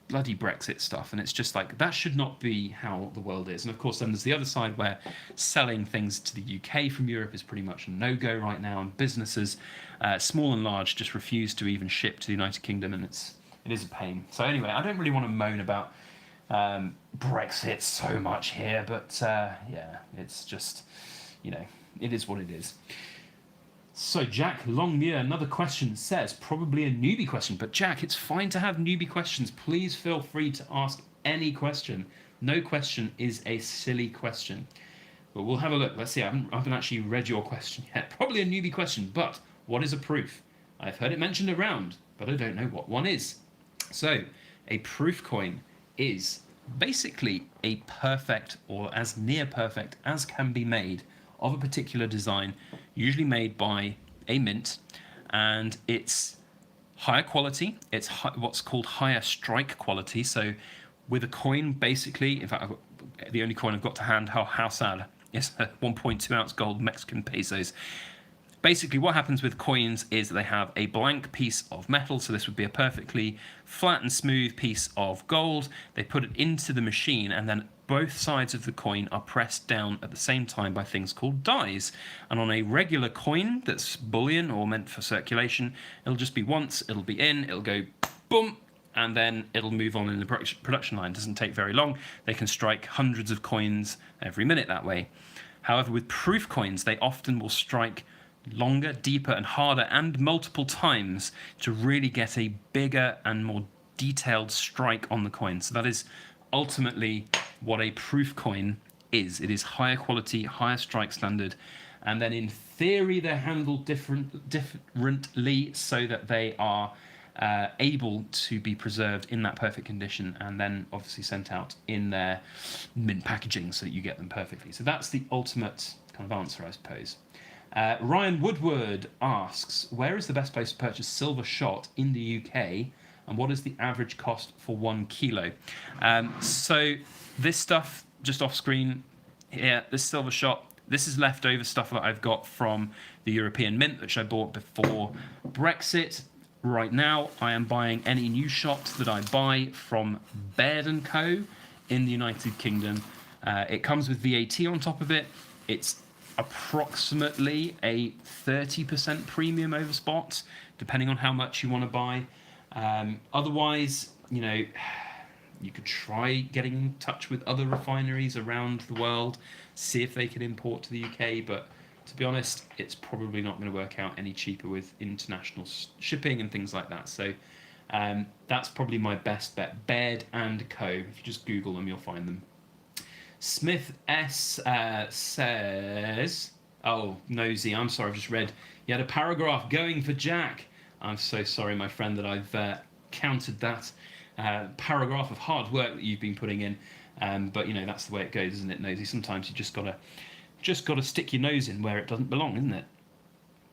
bloody Brexit stuff, and it's just like, that should not be how the world is. And of course then there's the other side where selling things to the UK from Europe is pretty much a no-go right now, and businesses, small and large, just refuse to even ship to the United Kingdom, and it is a pain. So anyway, I don't really want to moan about Brexit so much here, but yeah, it's just, it is what it is. So Jack Longmuir, another question says, probably a newbie question, but Jack, it's fine to have newbie questions. Please feel free to ask any question. No question is a silly question. But we'll have a look. Let's see, I haven't actually read your question yet. Probably a newbie question, but what is a proof? I've heard it mentioned around, but I don't know what one is. So a proof coin is basically a perfect, or as near perfect as can be made, of a particular design, usually made by a mint, and it's higher quality. It's what's called higher strike quality. So with a coin, basically, in fact, the only coin I've got to hand, how sad, is a 1.2 ounce gold Mexican pesos. Basically, what happens with coins is they have a blank piece of metal, so this would be a perfectly flat and smooth piece of gold. They put it into the machine, and then both sides of the coin are pressed down at the same time by things called dies. And on a regular coin that's bullion or meant for circulation, it'll just be once, it'll be in, it'll go boom, and then it'll move on in the production line. It doesn't take very long. They can strike hundreds of coins every minute that way. However, with proof coins, they often will strike longer, deeper, and harder, and multiple times to really get a bigger and more detailed strike on the coin. So that is ultimately what a proof coin is. It is higher quality, higher strike standard, and then in theory they're handled differently so that they are able to be preserved in that perfect condition, and then obviously sent out in their mint packaging so that you get them perfectly. So that's the ultimate kind of answer, I suppose. Ryan Woodward asks, where is the best place to purchase silver shot in the UK, and what is the average cost for 1 kilo? So this stuff, just off screen here, this silver shot, this is leftover stuff that I've got from the European Mint, which I bought before Brexit. Right now, I am buying any new shot that I buy from Baird & Co. in the United Kingdom. It comes with VAT on top of it. It's approximately a 30% premium over spot, depending on how much you want to buy. Otherwise, you know, you could try getting in touch with other refineries around the world, see if they can import to the UK, but to be honest, it's probably not going to work out any cheaper with international shipping and things like that. So that's probably my best bet. Baird & Co. If you just Google them, you'll find them. Smith S says, oh, Nosy, I'm sorry, I've just read. You had a paragraph going for Jack. I'm so sorry, my friend, that I've countered that paragraph of hard work that you've been putting in. But, you know, that's the way it goes, isn't it, Nosy? Sometimes you just got to stick your nose in where it doesn't belong, isn't it?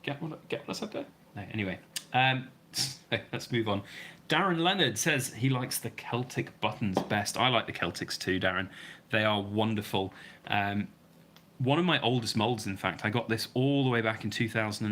Get what I said there? No, anyway. Let's move on. Darren Leonard says he likes the Celtic buttons best. I like the Celtics too, Darren. They are wonderful. One of my oldest molds, in fact, I got this all the way back in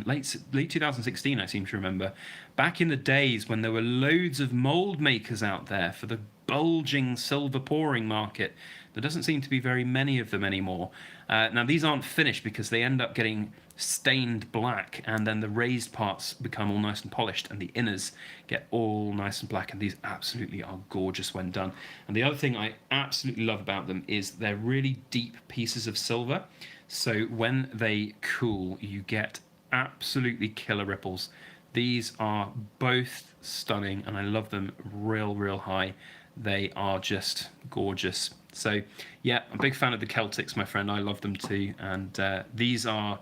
late 2016, I seem to remember. Back in the days when there were loads of mold makers out there for the bulging silver pouring market. There doesn't seem to be very many of them anymore. Now, these aren't finished because they end up getting stained black, and then the raised parts become all nice and polished, and the inners get all nice and black, and these absolutely are gorgeous when done. And the other thing I absolutely love about them is they're really deep pieces of silver, so when they cool, you get absolutely killer ripples. These are both stunning, and I love them real high. They are just gorgeous. So, yeah, I'm a big fan of the Celtics, my friend. I love them too. And these are,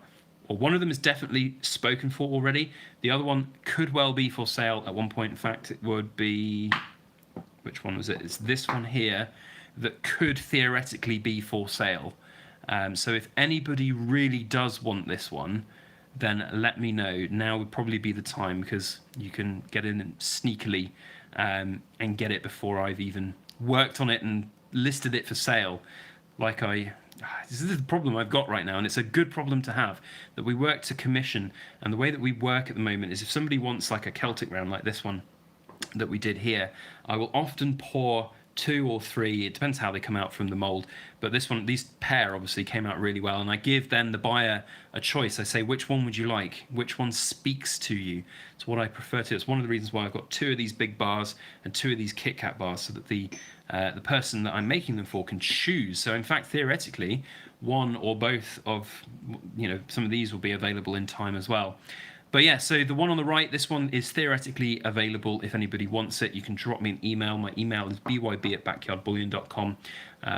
or one of them is definitely spoken for already. The other one could well be for sale at one point. In fact, it would be, which one was it? It's this one here that could theoretically be for sale. So if anybody really does want this one, then let me know. Now would probably be the time, because you can get in sneakily and get it before I've even worked on it and listed it for sale. This is the problem I've got right now, and it's a good problem to have, that we work to commission. And the way that we work at the moment is, if somebody wants like a Celtic round like this one that we did here, I will often pour 2 or 3, it depends how they come out from the mold, but these pair obviously came out really well, and I give then the buyer a choice. I say, which one would you like? Which one speaks to you? It's what I prefer to. It's one of the reasons why I've got 2 of these big bars and 2 of these Kit Kat bars, so that the person that I'm making them for can choose. So in fact, theoretically, one or both of, some of these will be available in time as well. But yeah, so the one on the right, this one is theoretically available if anybody wants it. You can drop me an email. My email is byb@backyardbullion.com.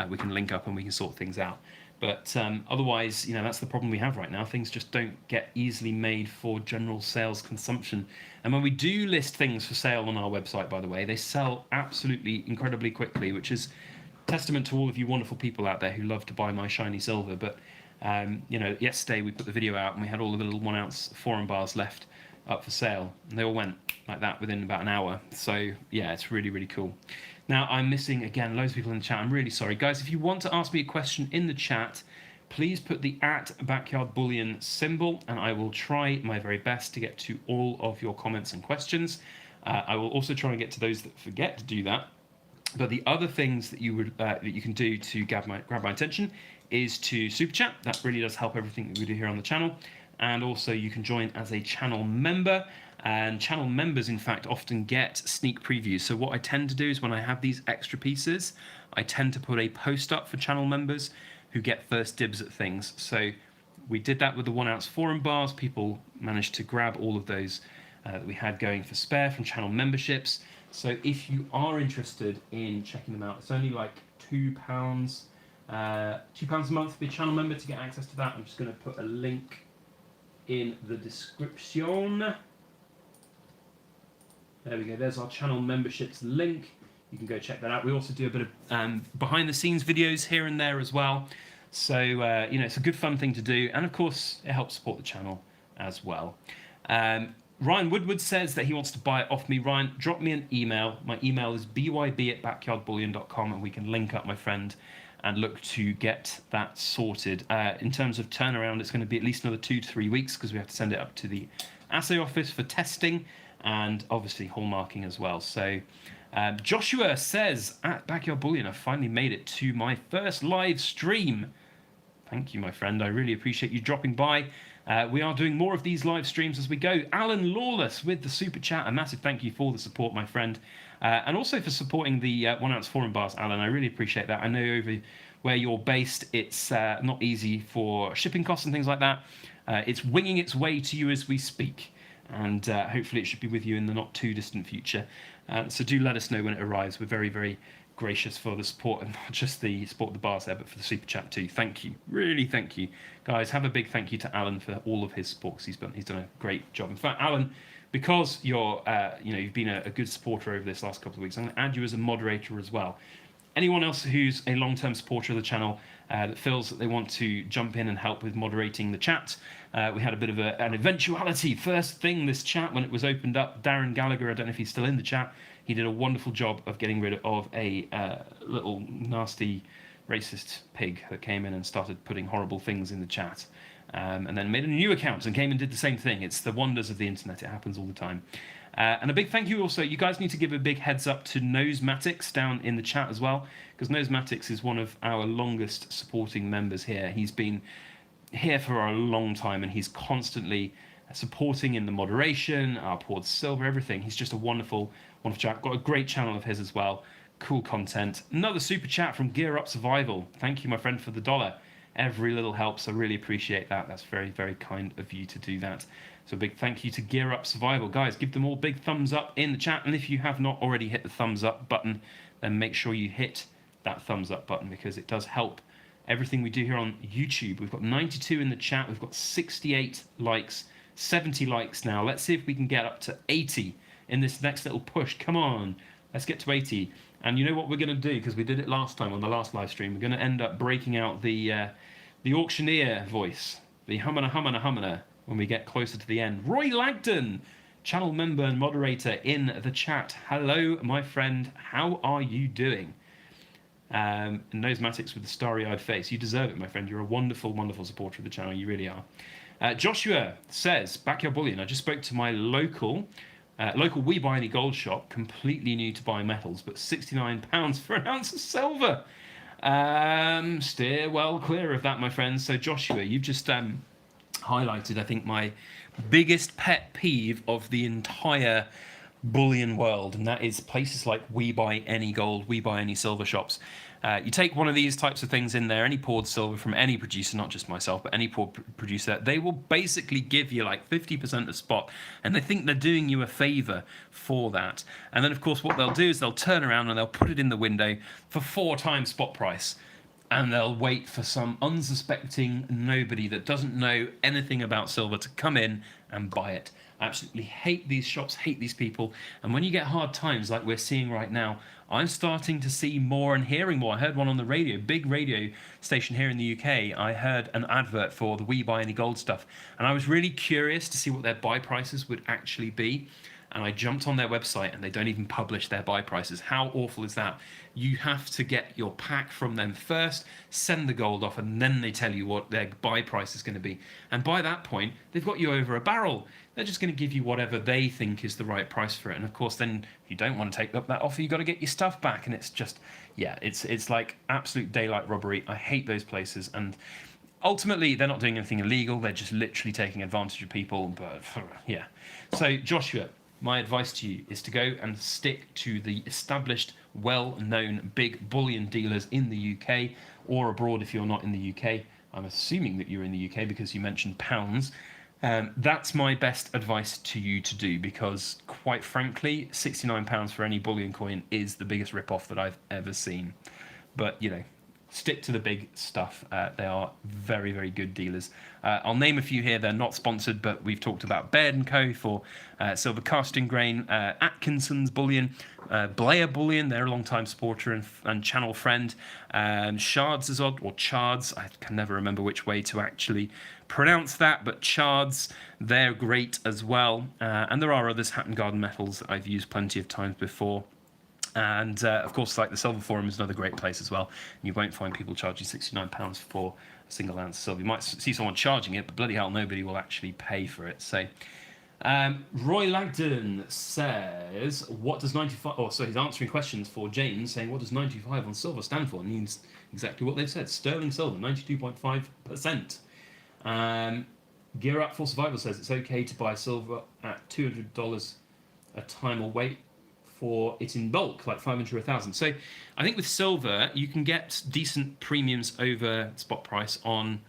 We can link up and we can sort things out. But otherwise, that's the problem we have right now. Things just don't get easily made for general sales consumption. And when we do list things for sale on our website, by the way, they sell absolutely incredibly quickly, which is testament to all of you wonderful people out there who love to buy my shiny silver. But yesterday we put the video out and we had all the little 1 ounce foreign bars left up for sale, and they all went like that within about an hour. So yeah, it's really, really cool. Now I'm missing again loads of people in the chat. I'm really sorry, guys. If you want to ask me a question in the chat, please put the @backyardbullion symbol, and I will try my very best to get to all of your comments and questions. I will also try and get to those that forget to do that. But the other things that you can do to grab my attention is to super chat. That really does help everything that we do here on the channel. And also you can join as a channel member. And channel members, in fact, often get sneak previews. So what I tend to do is when I have these extra pieces, I tend to put a post up for channel members who get first dibs at things. So we did that with the 1 ounce foreign bars. People managed to grab all of those that we had going for spare from channel memberships. So if you are interested in checking them out, it's only like £2, £2 a month to be a channel member to get access to that. I'm just going to put a link in the description. There we go, there's our channel memberships link. You can go check that out. We also do a bit of behind the scenes videos here and there as well. So, it's a good fun thing to do. And of course, it helps support the channel as well. Ryan Woodward says that he wants to buy it off me. Ryan, drop me an email. My email is byb@backyardbullion.com, and we can link up, my friend, and look to get that sorted. In terms of turnaround, it's going to be at least another 2 to 3 weeks because we have to send it up to the assay office for testing and obviously hallmarking as well. So Joshua says, at Backyard Bullion, I finally made it to my first live stream. Thank you, my friend. I really appreciate you dropping by. We are doing more of these live streams as we go. Alan Lawless with the super chat. A massive thank you for the support, my friend. And also for supporting the 1 ounce foreign bars, Alan. I really appreciate that. I know over where you're based, it's not easy for shipping costs and things like that. It's winging its way to you as we speak. And hopefully it should be with you in the not too distant future. So do let us know when it arrives. We're very, very gracious for the support, and not just the support of the bars there, but for the super chat too. Thank you, really thank you, guys. Have a big thank you to Alan for all of his support, because he's done a great job. In fact, Alan, because you're you've been a good supporter over this last couple of weeks, I'm going to add you as a moderator as well. Anyone else who's a long-term supporter of the channel that feels that they want to jump in and help with moderating the chat, we had a bit of an eventuality. First thing, this chat, when it was opened up, Darren Gallagher, I don't know if he's still in the chat, he did a wonderful job of getting rid of a little nasty racist pig that came in and started putting horrible things in the chat, and then made a new account and came and did the same thing. It's the wonders of the internet. It happens all the time. And a big thank you also, you guys need to give a big heads up to Nosematics down in the chat as well, because Nosematics is one of our longest supporting members here. He's been here for a long time, and he's constantly supporting in the moderation, our poured silver, everything. He's just a wonderful, wonderful chap. Got a great channel of his as well. Cool content. Another super chat from Gear Up Survival. Thank you, my friend, for the $1. Every little helps. I really appreciate that. That's very, very kind of you to do that. So a big thank you to Gear Up Survival. Guys, give them all big thumbs up in the chat. And if you have not already hit the thumbs up button, then make sure you hit that thumbs up button, because it does help everything we do here on YouTube. We've got 92 in the chat. We've got 68 likes, 70 likes now. Let's see if we can get up to 80 in this next little push. Come on, let's get to 80. And you know what we're going to do, because we did it last time on the last live stream. We're going to end up breaking out the auctioneer voice, the humana humana humana, when we get closer to the end. Roy Langton, channel member and moderator in the chat. Hello, my friend. How are you doing? Nosematics with the starry-eyed face. You deserve it, my friend. You're a wonderful, wonderful supporter of the channel. You really are. Joshua says, Backyard Bullion, I just spoke to my local We Buy Any Gold shop, completely new to buy metals, but £69 for an ounce of silver. Steer well clear of that, my friends. So Joshua, you've just highlighted, I think, my biggest pet peeve of the entire bullion world, and that is places like We Buy Any Gold, We Buy Any Silver shops. You take one of these types of things in there, any poured silver from any producer, not just myself, but any poured producer, they will basically give you like 50% of spot, and they think they're doing you a favor for that. And then, of course, what they'll do is they'll turn around and they'll put it in the window for 4 times spot price. And they'll wait for some unsuspecting nobody that doesn't know anything about silver to come in and buy it. I absolutely hate these shops, hate these people. And when you get hard times like we're seeing right now, I'm starting to see more and hearing more. I heard one on the radio, big radio station here in the UK. I heard an advert for the We Buy Any Gold stuff. And I was really curious to see what their buy prices would actually be. And I jumped on their website and they don't even publish their buy prices. How awful is that? You have to get your pack from them first, send the gold off, and then they tell you what their buy price is going to be. And by that point, they've got you over a barrel. They're just going to give you whatever they think is the right price for it. And of course, then if you don't want to take up that offer, you've got to get your stuff back. And it's just, yeah, it's like absolute daylight robbery. I hate those places. And ultimately, they're not doing anything illegal. They're just literally taking advantage of people. But yeah. So Joshua, my advice to you is to go and stick to the established, well-known big bullion dealers in the UK or abroad if you're not in the UK. I'm assuming that you're in the UK because you mentioned pounds. That's my best advice to you to do, because quite frankly, £69 for any bullion coin is the biggest rip-off that I've ever seen. But, you know, stick to the big stuff. They are very, very good dealers. I'll name a few here. They're not sponsored, but we've talked about Baird & Co. for silver casting grain, Atkinson's Bullion, Blair Bullion, they're a long-time supporter and channel friend, Shards as odd, or Chards, I can never remember which way to actually pronounce that, but Chards, they're great as well. And there are others, Hatton Garden Metals, that I've used plenty of times before. And of course, like the Silver Forum is another great place as well. You won't find people charging £69 for a single ounce of silver. You might see someone charging it, but bloody hell, nobody will actually pay for it. So, Roy Lagdon says, "What does 95?" Oh, so he's answering questions for James, saying, "What does 95 on silver stand for?" And means exactly what they've said: sterling silver, 92.5%. Gear Up for Survival says it's okay to buy silver at $200 a time or wait for it in bulk, like 500 or 1,000. So I think with silver, you can get decent premiums over spot price on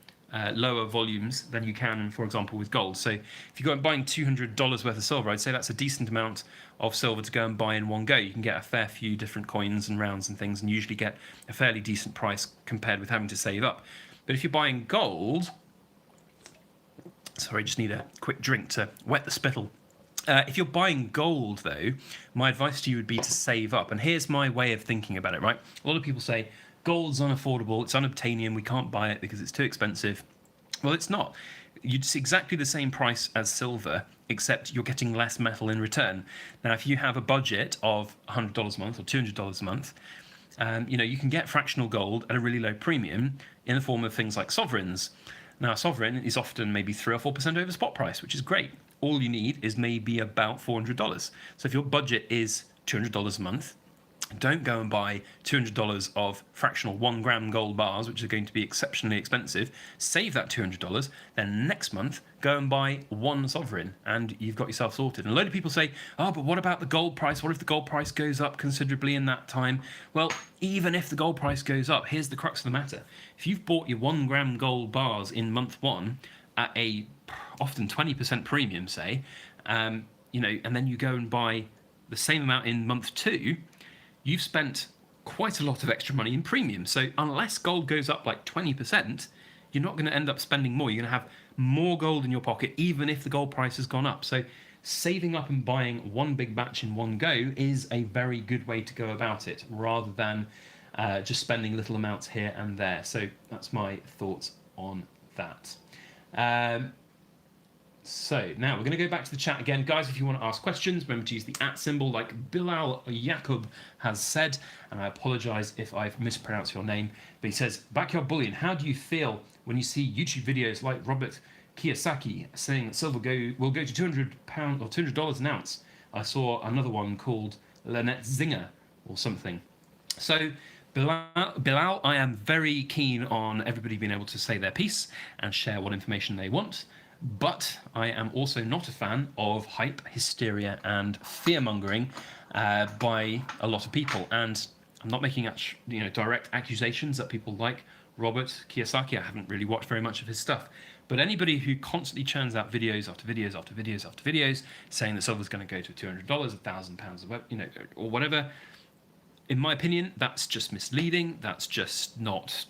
lower volumes than you can, for example, with gold. So if you go and buying $200 worth of silver, I'd say that's a decent amount of silver to go and buy in one go. You can get a fair few different coins and rounds and things, and usually get a fairly decent price compared with having to save up. But if you're buying gold, sorry, just need a quick drink to wet the spittle. If you're buying gold, though, my advice to you would be to save up. And here's my way of thinking about it, right? A lot of people say, gold's unaffordable, it's unobtainium, we can't buy it because it's too expensive. Well, it's not. It's exactly the same price as silver, except you're getting less metal in return. Now, if you have a budget of $100 a month or $200 a month, you can get fractional gold at a really low premium in the form of things like sovereigns. Now, a sovereign is often maybe 3 or 4% over spot price, which is great. All you need is maybe about $400. So if your budget is $200 a month, don't go and buy $200 of fractional 1 gram gold bars, which are going to be exceptionally expensive. Save that $200. Then next month, go and buy 1 sovereign, and you've got yourself sorted. And a load of people say, oh, but what about the gold price? What if the gold price goes up considerably in that time? Well, even if the gold price goes up, here's the crux of the matter. If you've bought your 1 gram gold bars in month 1 at a often 20% premium, say, and then you go and buy the same amount in month 2, you've spent quite a lot of extra money in premium. So unless gold goes up like 20%, you're not going to end up spending more. You're going to have more gold in your pocket, even if the gold price has gone up. So saving up and buying one big batch in one go is a very good way to go about it, rather than just spending little amounts here and there. So that's my thoughts on that. So now we're going to go back to the chat again. Guys, if you want to ask questions, remember to use the @ symbol like Bilal Yaqub has said. And I apologise if I've mispronounced your name. But he says, Backyard Bullion, how do you feel when you see YouTube videos like Robert Kiyosaki saying that silver will go to £200 or $200 an ounce? I saw another one called Lynette Zinger or something. So Bilal, I am very keen on everybody being able to say their piece and share what information they want. But I am also not a fan of hype, hysteria, and fear-mongering by a lot of people. And I'm not making direct accusations that people like Robert Kiyosaki. I haven't really watched very much of his stuff. But anybody who constantly churns out videos after videos after videos after videos saying that silver's going to go to $200, £1,000 or whatever, in my opinion, that's just misleading. That's just not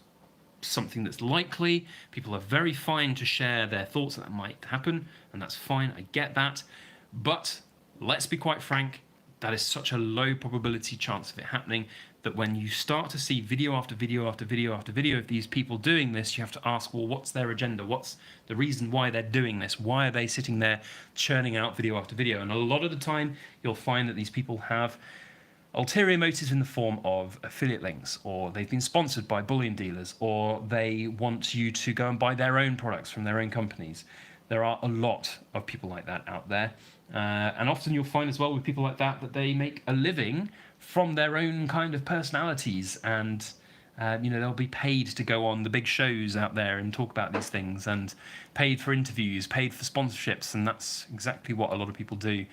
something that's likely. People are very fine to share their thoughts that might happen, and that's fine. I get that. But let's be quite frank, that is such a low probability chance of it happening that when you start to see video after video after video after video of these people doing this, you have to ask, well, what's their agenda? What's the reason why they're doing this? Why are they sitting there churning out video after video? And a lot of the time, you'll find that these people have ulterior motives in the form of affiliate links, or they've been sponsored by bullion dealers, or they want you to go and buy their own products from their own companies. There are a lot of people like that out there. And often you'll find as well with people like that they make a living from their own kind of personalities, and they'll be paid to go on the big shows out there and talk about these things, and paid for interviews, paid for sponsorships, and that's exactly what a lot of people do.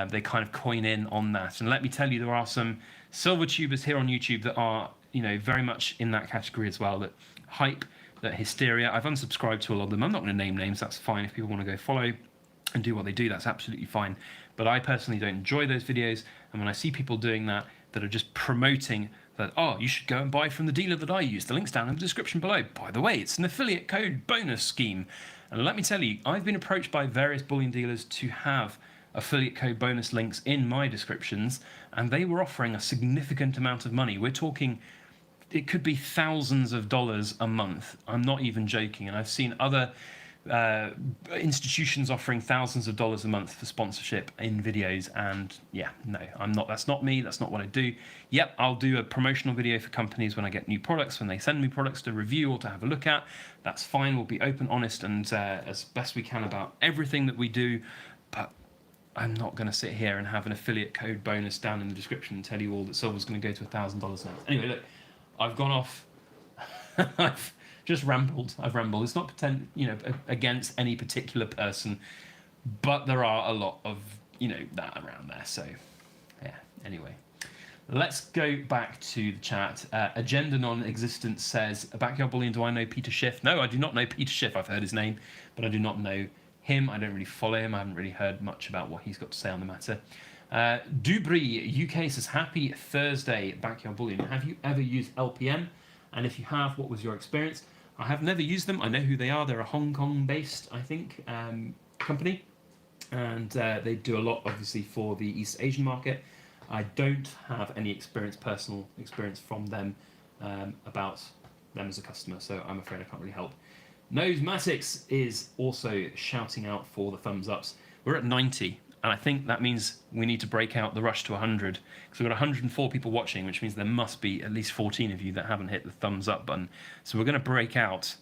They kind of coin in on that. And let me tell you, there are some silver tubers here on YouTube that are very much in that category as well, that hype, that hysteria. I've unsubscribed to a lot of them. I'm not going to name names, that's fine. If people want to go follow and do what they do, that's absolutely fine. But I personally don't enjoy those videos, and when I see people doing that are just promoting that, oh, you should go and buy from the dealer that I use, the link's down in the description below. By the way, it's an affiliate code bonus scheme. And let me tell you, I've been approached by various bullion dealers to have affiliate code bonus links in my descriptions, and they were offering a significant amount of money. We're talking, it could be thousands of dollars a month. I'm not even joking. And I've seen other institutions offering thousands of dollars a month for sponsorship in videos, and yeah, no, I'm not. That's not me. That's not what I do. Yep, I'll do a promotional video for companies when I get new products, when they send me products to review or to have a look at. That's fine. We'll be open, honest, and as best we can about everything that we do. But I'm not going to sit here and have an affiliate code bonus down in the description and tell you all that silver's going to go to $1,000 a month. Anyway, look, I've gone off. I've just rambled. I've rambled. It's not against any particular person, but there are a lot of that around there. So yeah. Anyway, let's go back to the chat. Agenda non-existent says, Backyard Bullion, do I know Peter Schiff? No, I do not know Peter Schiff. I've heard his name, but I do not know him. I don't really follow him. I haven't really heard much about what he's got to say on the matter. Dubry UK says, happy Thursday, Backyard Bullion. Have you ever used LPM? And if you have, what was your experience? I have never used them. I know who they are. They're a Hong Kong-based, I think, company. And they do a lot, obviously, for the East Asian market. I don't have any personal experience from them about them as a customer, so I'm afraid I can't really help. Nosematics is also shouting out for the thumbs ups. We're at 90, and I think that means we need to break out the rush to 100, because we've got 104 people watching, which means there must be at least 14 of you that haven't hit the thumbs up button. So we're going to break out.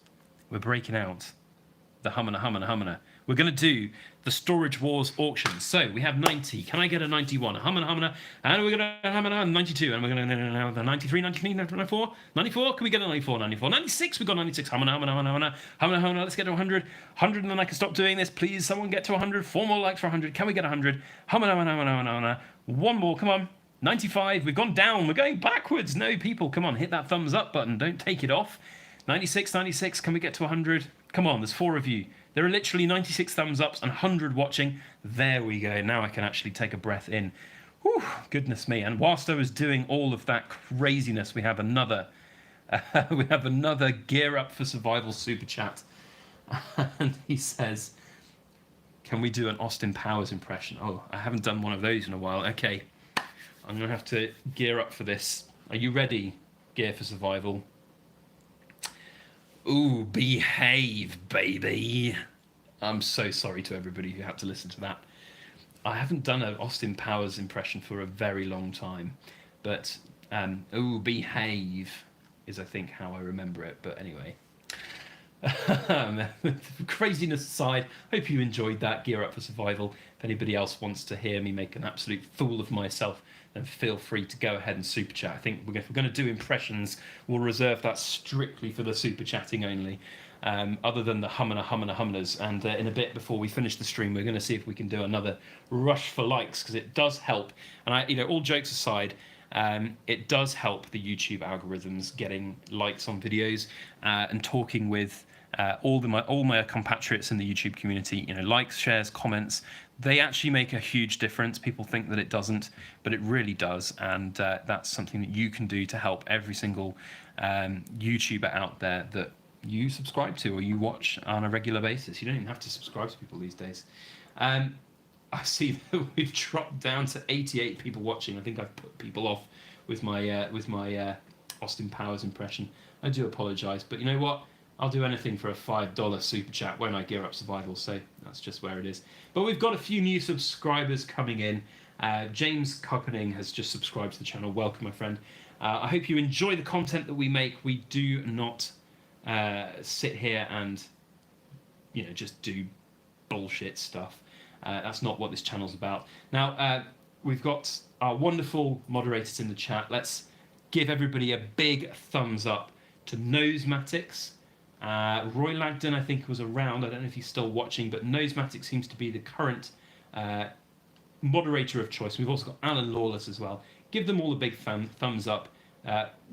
We're breaking out the humana. We're going to do the Storage Wars auction. So we have 90. Can I get a 91? A humana. And we're going to have a 92. And we're going to have a 93, 93, 94. 94? Can we get a 94? 94. 96. We've got 96. Humana. Let's get to 100. 100, and then I can stop doing this. Please, someone get to 100. 4 more likes for 100. Can we get 100? Humana. One more. Come on. 95. We've gone down. We're going backwards. No, people. Come on. Hit that thumbs up button. Don't take it off. 96. Can we get to 100? Come on. There's 4 of you. There are literally 96 thumbs ups and 100 watching. There we go. Now I can actually take a breath in. Whew, goodness me. And whilst I was doing all of that craziness, we have another Gear Up for Survival super chat. And he says, can we do an Austin Powers impression? Oh, I haven't done one of those in a while. Okay, I'm going to have to gear up for this. Are you ready, Gear for Survival? Ooh, behave, baby. I'm so sorry to everybody who had to listen to that. I haven't done an Austin Powers impression for a very long time. But, ooh, behave is, I think, how I remember it. But anyway. Craziness aside, hope you enjoyed that. Gear Up for Survival. If anybody else wants to hear me make an absolute fool of myself, then feel free to go ahead and super chat. I think if we're going to do impressions, we'll reserve that strictly for the super chatting only. other than the hummers. And in a bit, before we finish the stream, we're going to see if we can do another rush for likes, because it does help. And all jokes aside, it does help the YouTube algorithms getting likes on videos, and talking with all my compatriots in the YouTube community. Likes, shares, comments, they actually make a huge difference. People think that it doesn't, but it really does. And that's something that you can do to help every single YouTuber out there that you subscribe to or you watch on a regular basis. You don't even have to subscribe to people these days. I see that we've dropped down to 88 people watching. I think I've put people off with my Austin Powers impression. I do apologise, but you know what? I'll do anything for a $5 super chat, won't I? Gear Up Survival, so that's just where it is. But we've got a few new subscribers coming in. James Coppening has just subscribed to the channel. Welcome, my friend. I hope you enjoy the content that we make. We do not sit here and just do bullshit stuff. That's not what this channel's about. Now, we've got our wonderful moderators in the chat. Let's give everybody a big thumbs up to Nosematics. Roy Lagdon, I think, was around. I don't know if he's still watching, but Nosematics seems to be the current moderator of choice. We've also got Alan Lawless as well. Give them all a big thumbs up.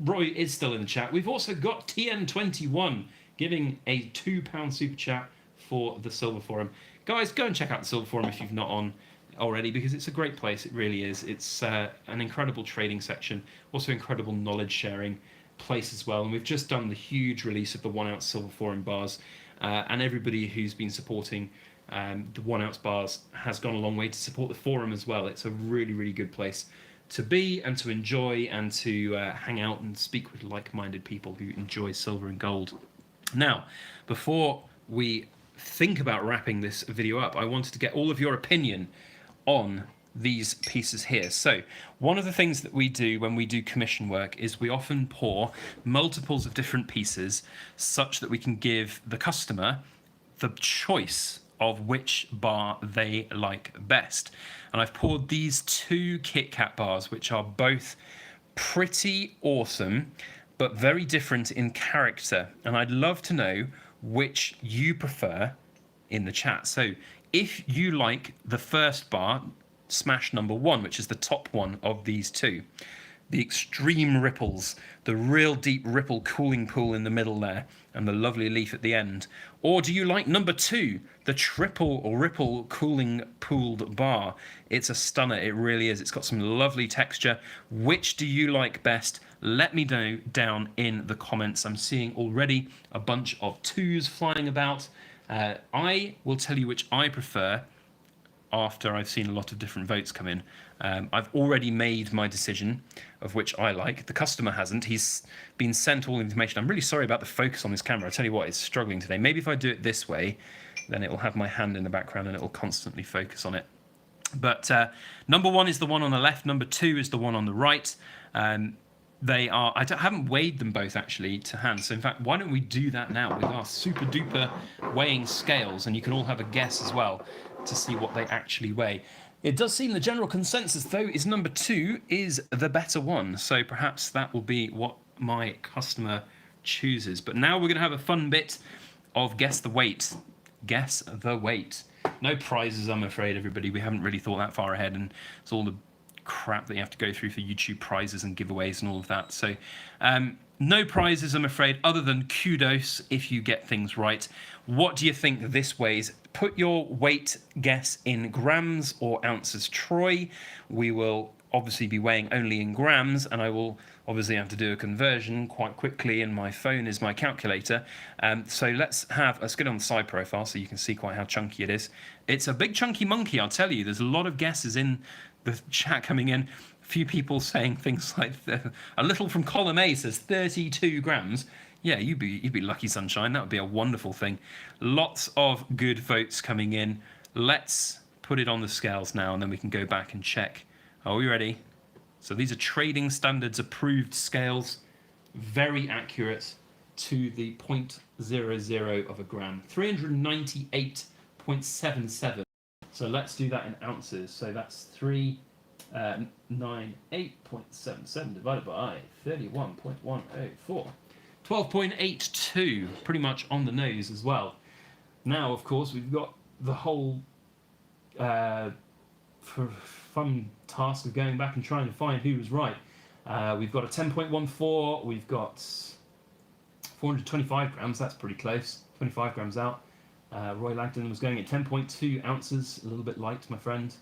Roy is still in the chat. We've also got TN21 giving a £2 super chat for the Silver Forum. Guys, go and check out the Silver Forum if you've not on already, because it's a great place. It really is. It's an incredible trading section, also incredible knowledge sharing place as well. And we've just done the huge release of the 1 ounce Silver Forum bars, and everybody who's been supporting the 1 ounce bars has gone a long way to support the forum as well. It's a really, really good place to be and to enjoy and to hang out and speak with like-minded people who enjoy silver and gold. Now, before we think about wrapping this video up, I wanted to get all of your opinion on these pieces here. So one of the things that we do when we do commission work is we often pour multiples of different pieces such that we can give the customer the choice of which bar they like best. And I've poured these 2 Kit Kat bars, which are both pretty awesome, but very different in character. And I'd love to know which you prefer in the chat. So if you like the first bar, Smash number 1, which is the top one of these 2, the extreme ripples, the real deep ripple cooling pool in the middle there, and the lovely leaf at the end. Or do you like number 2, the triple or ripple cooling pooled bar? It's a stunner, it really is. It's got some lovely texture. Which do you like best? Let me know down in the comments. I'm seeing already a bunch of 2s flying about. I will tell you which I prefer after I've seen a lot of different votes come in. I've already made my decision of which I like. The customer hasn't. He's been sent all the information. I'm really sorry about the focus on this camera. I tell you what, it's struggling today. Maybe if I do it this way, then it will have my hand in the background and it will constantly focus on it. But number 1 is the one on the left. Number 2 is the one on the right. They are, I haven't weighed them both actually to hand. So in fact, why don't we do that now with our super duper weighing scales, and you can all have a guess as well to see what they actually weigh. It does seem the general consensus, though, is number 2 is the better one. So perhaps that will be what my customer chooses. But now we're going to have a fun bit of guess the weight. Guess the weight. No prizes, I'm afraid, everybody. We haven't really thought that far ahead, and it's all the crap that you have to go through for YouTube prizes and giveaways and all of that. So no prizes, I'm afraid, other than kudos if you get things right. What do you think this weighs? Put your weight guess in grams or ounces, Troy. We will obviously be weighing only in grams, and I will obviously have to do a conversion quite quickly, and my phone is my calculator. So let's get on the side profile so you can see quite how chunky it is. It's a big chunky monkey, I'll tell you. There's a lot of guesses in the chat coming in. A few people saying things like, a little from column A says 32 grams. Yeah, you'd be lucky, sunshine. That would be a wonderful thing. Lots of good votes coming in. Let's put it on the scales now, and then we can go back and check. Are we ready? So these are Trading Standards approved scales, very accurate to the 0.00 of a gram, 398.77. So let's do that in ounces. So that's 398.77 divided by 31.104. 12.82, pretty much on the nose as well. Now, of course, we've got the whole fun task of going back and trying to find who was right. We've got a 10.14, we've got 425 grams, that's pretty close, 25 grams out. Roy Lagdon was going at 10.2 ounces, a little bit light, my friend.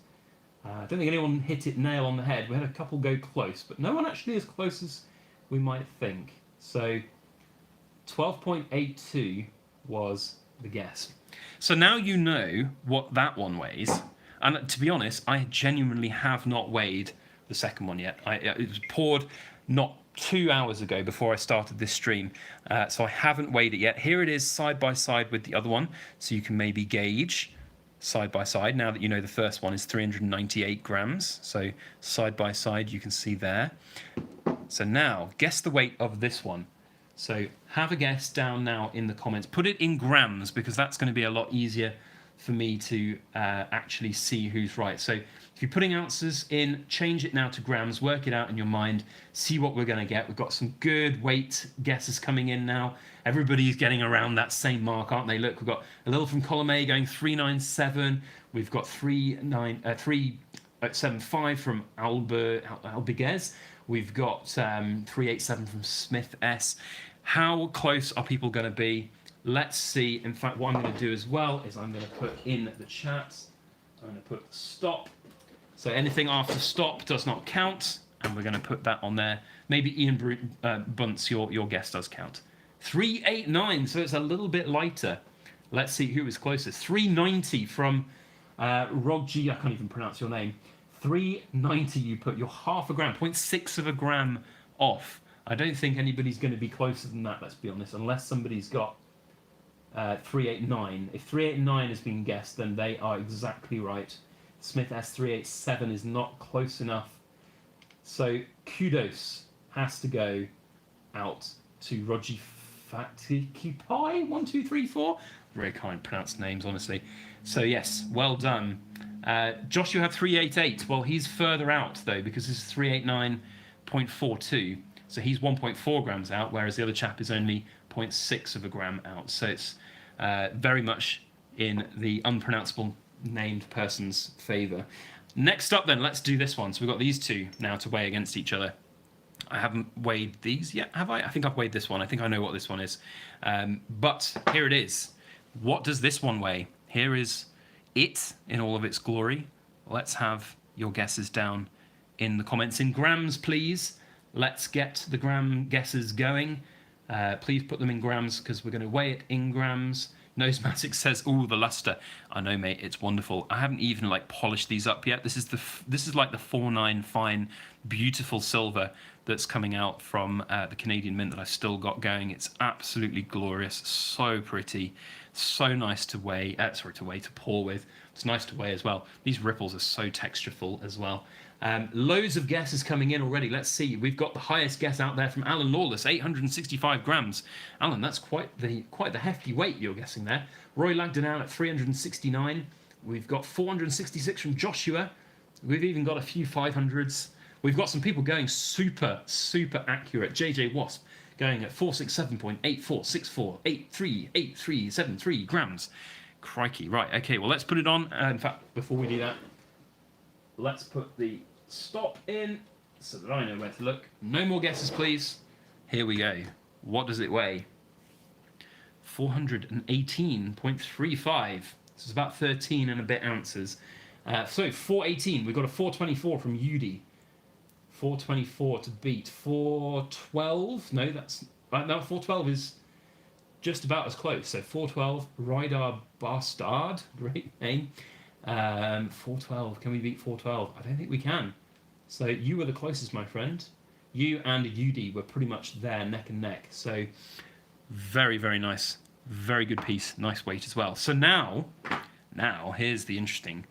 I don't think anyone hit it nail on the head. We had a couple go close, but no one actually as close as we might think. So 12.82 was the guess. So now you know what that one weighs. And to be honest, I genuinely have not weighed the second one yet. It was poured not 2 hours ago before I started this stream, so I haven't weighed it yet. Here it is side by side with the other one, so you can maybe gauge side by side now that you know the first one is 398 grams. So side by side you can see there. So now guess the weight of this one. So have a guess down now in the comments. Put it in grams because that's going to be a lot easier for me to actually see who's right. So if you're putting ounces in, change it now to grams, work it out in your mind, see what we're going to get. We've got some good weight guesses coming in now. Everybody's getting around that same mark, aren't they? Look, we've got a little from column A going 397. We've got 375 from Albiguez. We've got 387 from Smith S. How close are people going to be? Let's see. In fact, what I'm going to do as well is I'm going to put in the chat, I'm going to put stop. So anything after stop does not count, and we're going to put that on there. Maybe Ian Bunce, your guess does count. 389, so it's a little bit lighter. Let's see who is closest. 390 from Rogji, I can't even pronounce your name. 390 you put. You're half a gram, 0.6 of a gram off. I don't think anybody's going to be closer than that, let's be honest, unless somebody's got 389. If 389 has been guessed, then they are exactly right. Smith S387 is not close enough. So kudos has to go out to Rogi Fatikipai 1234. Very kind pronounced names, honestly. So yes, well done. Josh, you have 388. Well, he's further out though because this is 389.42. So he's 1.4 grams out, whereas the other chap is only 0.6 of a gram out. So it's very much in the unpronounceable named person's favour. Next up then, let's do this one. So we've got these two now to weigh against each other. I haven't weighed these yet, have I? I think I've weighed this one. I think I know what this one is. But here it is. What does this one weigh? Here is it in all of its glory. Let's have your guesses down in the comments in grams, please. Let's get the gram guesses going. Please put them in grams because we're going to weigh it in grams. Nosematic says, "Ooh, the luster." I know, mate. It's wonderful. I haven't even like polished these up yet. This is like the 4.9 fine, beautiful silver that's coming out from the Canadian Mint that I've still got going. It's absolutely glorious. So pretty. So nice to weigh. To pour with. It's nice to weigh as well. These ripples are so textureful as well. Loads of guesses coming in already. Let's see. We've got the highest guess out there from Alan Lawless, 865 grams. Alan, that's quite the hefty weight you're guessing there. Roy Lagdon out at 369. We've got 466 from Joshua. We've even got a few 500s. We've got some people going super accurate. JJ Wasp going at 467.8464838373 grams. Crikey. Right. Okay. Well, let's put it on. In fact, before we do that, let's put the stop in so that I know where to look. No more guesses, please. Here we go. What does it weigh? 418.35. This is about 13 and a bit ounces. So 418. We've got a 424 from Udi. 424 to beat. 412. No, that's no. 412 is just about as close. So 412. Rydar Bastard. Great name. 412. Can we beat 412? I don't think we can. So you were the closest, my friend. You and UD were pretty much there, neck and neck. So very nice. Very good piece. Nice weight as well. So now here's the interesting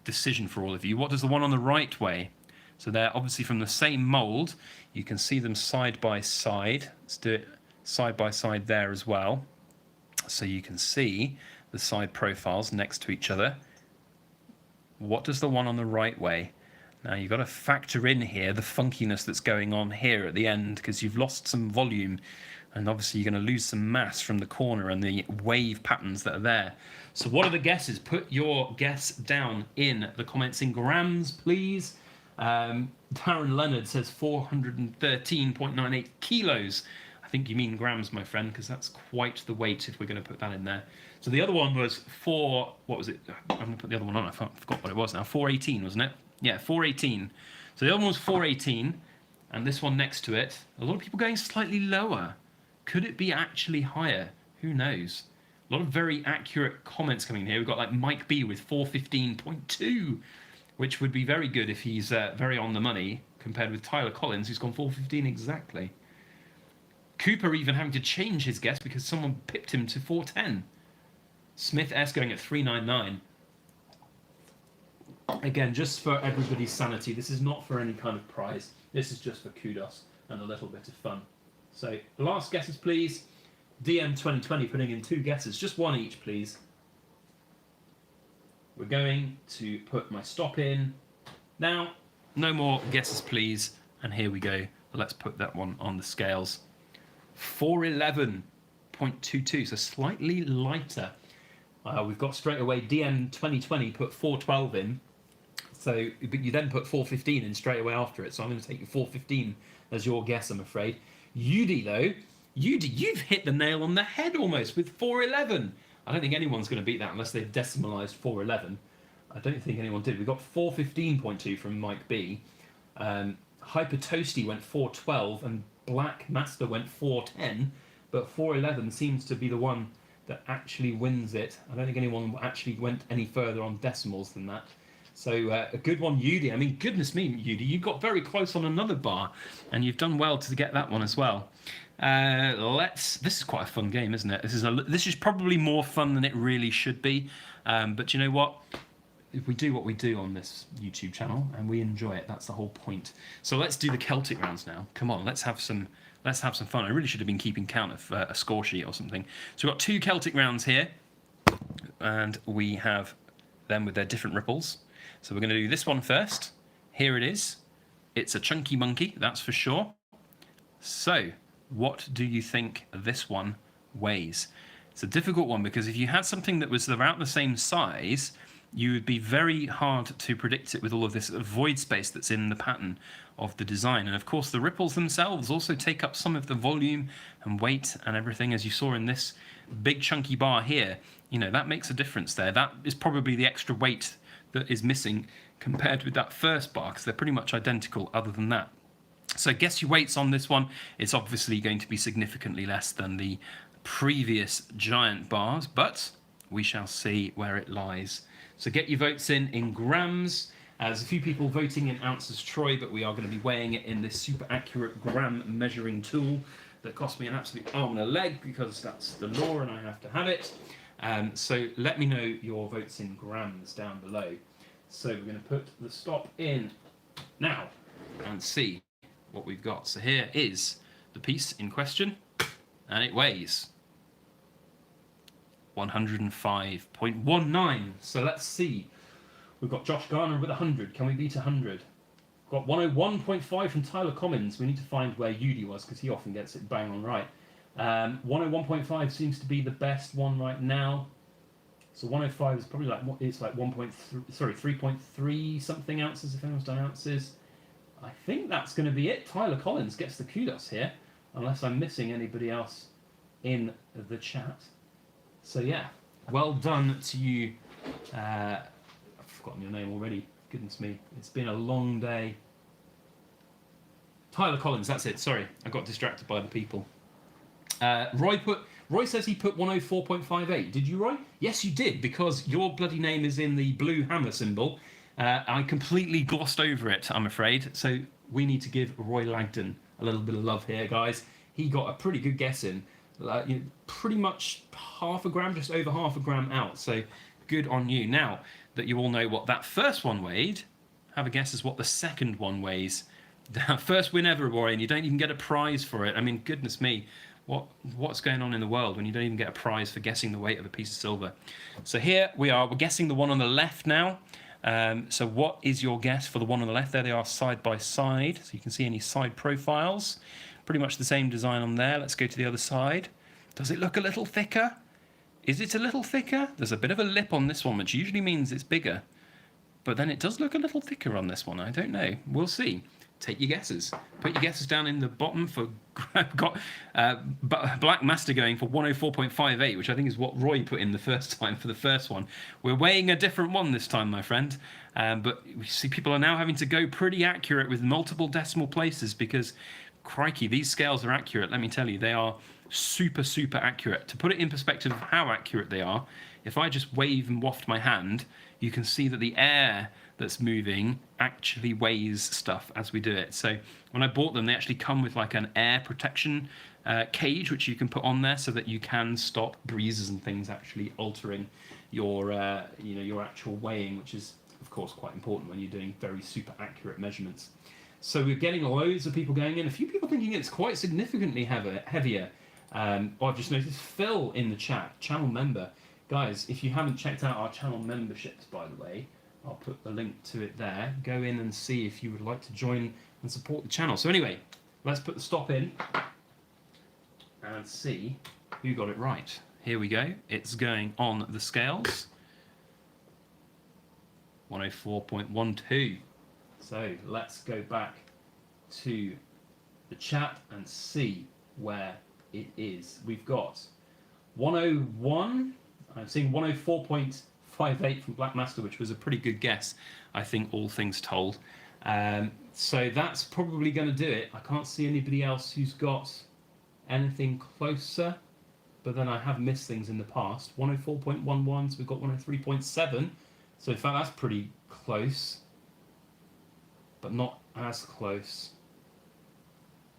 decision for all of you. What does the one on the right weigh? So they're obviously from the same mold. You can see them side by side. Let's do it side by side there as well. So you can see the side profiles next to each other. What does the one on the right weigh? Now you've got to factor in here the funkiness that's going on here at the end because you've lost some volume And obviously you're going to lose some mass from the corner and the wave patterns that are there. So what are the guesses? Put your guess down in the comments in grams, please. Darren Leonard says 413.98 kilos. I think you mean grams, my friend, because that's quite the weight if we're going to put that in there. So the other one was what was it? I'm going to put the other one on. I forgot what it was now. 418, wasn't it? Yeah, 418. So the other one was 418, and this one next to it, a lot of people going slightly lower. Could it be actually higher? Who knows? A lot of very accurate comments coming here. We've got like Mike B with 415.2, which would be very good if he's very on the money, compared with Tyler Collins, who's gone 415 exactly. Cooper even having to change his guess because someone pipped him to 410. Smith S going at 399. Again, just for everybody's sanity, this is not for any kind of prize. This is just for kudos and a little bit of fun. So, last guesses, please. DM 2020 putting in 2 guesses, just 1 each, please. We're going to put my stop in. Now, no more guesses, please. And here we go. Let's put that one on the scales. 411.22, so slightly lighter. We've got straight away DM 2020 put 412 in. So, but you then put 415 in straight away after it. So I'm going to take 415 as your guess, I'm afraid. Yudi, though, you've hit the nail on the head almost with 411. I don't think anyone's going to beat that unless they've decimalised 411. I don't think anyone did. We got 415.2 from Mike B. Hyper Toasty went 412 and Black Master went 410. But 411 seems to be the one that actually wins it. I don't think anyone actually went any further on decimals than that. So a good one, Yudi. I mean, goodness me, Yudi, you got very close on another bar, and you've done well to get that one as well. This is quite a fun game, isn't it? This is probably more fun than it really should be. But you know what? If we do what we do on this YouTube channel and we enjoy it, that's the whole point. So let's do the Celtic rounds now. Come on, let's have some fun. I really should have been keeping count of a score sheet or something. So we've got 2 Celtic rounds here, and we have them with their different ripples. So we're going to do this one first. Here it is. It's a chunky monkey, that's for sure. So, what do you think this one weighs? It's a difficult one because if you had something that was about the same size, you would be very hard to predict it with all of this void space that's in the pattern of the design. And of course, the ripples themselves also take up some of the volume and weight and everything, as you saw in this big chunky bar here. You know, that makes a difference there. That is probably the extra weight that is missing compared with that first bar, because they're pretty much identical other than that. So guess your weights on this one. It's obviously going to be significantly less than the previous giant bars, but we shall see where it lies. So get your votes in grams. There's a few people voting in ounces troy, but we are going to be weighing it in this super accurate gram measuring tool that cost me an absolute arm and a leg because that's the law and I have to have it. So let me know your votes in grams down below. So we're going to put the stop in now and see what we've got. So here is the piece in question, and it weighs 105.19. So let's see. We've got Josh Garner with 100. Can we beat 100? Got 101.5 from Tyler Collins. We need to find where Yudi was because he often gets it bang on right. 101.5 seems to be the best one right now. So 105 is probably like, it's like 3.3 something ounces if anyone's done ounces. I think that's going to be it. Tyler Collins gets the kudos here, unless I'm missing anybody else in the chat. So yeah, well done to you. I've forgotten your name already. Goodness me, it's been a long day. Tyler Collins, that's it. Sorry, I got distracted by the people. Roy says he put 104.58. Did you, Roy? Yes, you did, because your bloody name is in the blue hammer symbol. I completely glossed over it, I'm afraid. So we need to give Roy Langton a little bit of love here, guys. He got a pretty good guess in. Pretty much half a gram, just over half a gram out. So good on you. Now that you all know what that first one weighed, have a guess as what the second one weighs. First win ever, Roy, and you don't even get a prize for it. I mean, goodness me. What's going on in the world when you don't even get a prize for guessing the weight of a piece of silver? So here we are. We're guessing the one on the left now. So what is your guess for the one on the left? There they are side by side. So you can see any side profiles. Pretty much the same design on there. Let's go to the other side. Does it look a little thicker? Is it a little thicker? There's a bit of a lip on this one, which usually means it's bigger. But then it does look a little thicker on this one. I don't know. We'll see. Take your guesses. Put your guesses down in the bottom for... I've got Black Master going for 104.58, which I think is what Roy put in the first time for the first one. We're weighing a different one this time, my friend. But we see people are now having to go pretty accurate with multiple decimal places because, crikey, these scales are accurate. Let me tell you, they are super, super accurate. To put it in perspective of how accurate they are, if I just wave and waft my hand, you can see that the air that's moving actually weighs stuff as we do it. So when I bought them, they actually come with like an air protection cage, which you can put on there so that you can stop breezes and things actually altering your, your actual weighing, which is of course quite important when you're doing very super accurate measurements. So we're getting loads of people going in. A few people thinking it's quite significantly heavier. I've just noticed Phil in the chat, channel member. Guys, if you haven't checked out our channel memberships, by the way, I'll put the link to it there. Go in and see if you would like to join and support the channel. So anyway, let's put the stop in and see who got it right. Here we go. It's going on the scales. 104.12. So let's go back to the chat and see where it is. We've got 101. I'm seeing 104.58 from Black Master, which was a pretty good guess, I think, all things told. So that's probably going to do it. I can't see anybody else who's got anything closer, but then I have missed things in the past. 104.11, so we've got 103.7. So in fact, that's pretty close, but not as close.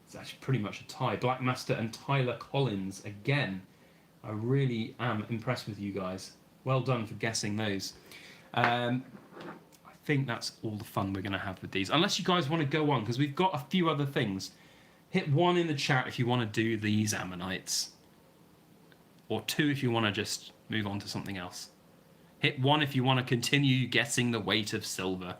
It's actually pretty much a tie. Black Master and Tyler Collins again. I really am impressed with you guys. Well done for guessing those. I think that's all the fun we're going to have with these. Unless you guys want to go on, because we've got a few other things. Hit 1 in the chat if you want to do these ammonites. Or 2 if you want to just move on to something else. Hit 1 if you want to continue guessing the weight of silver.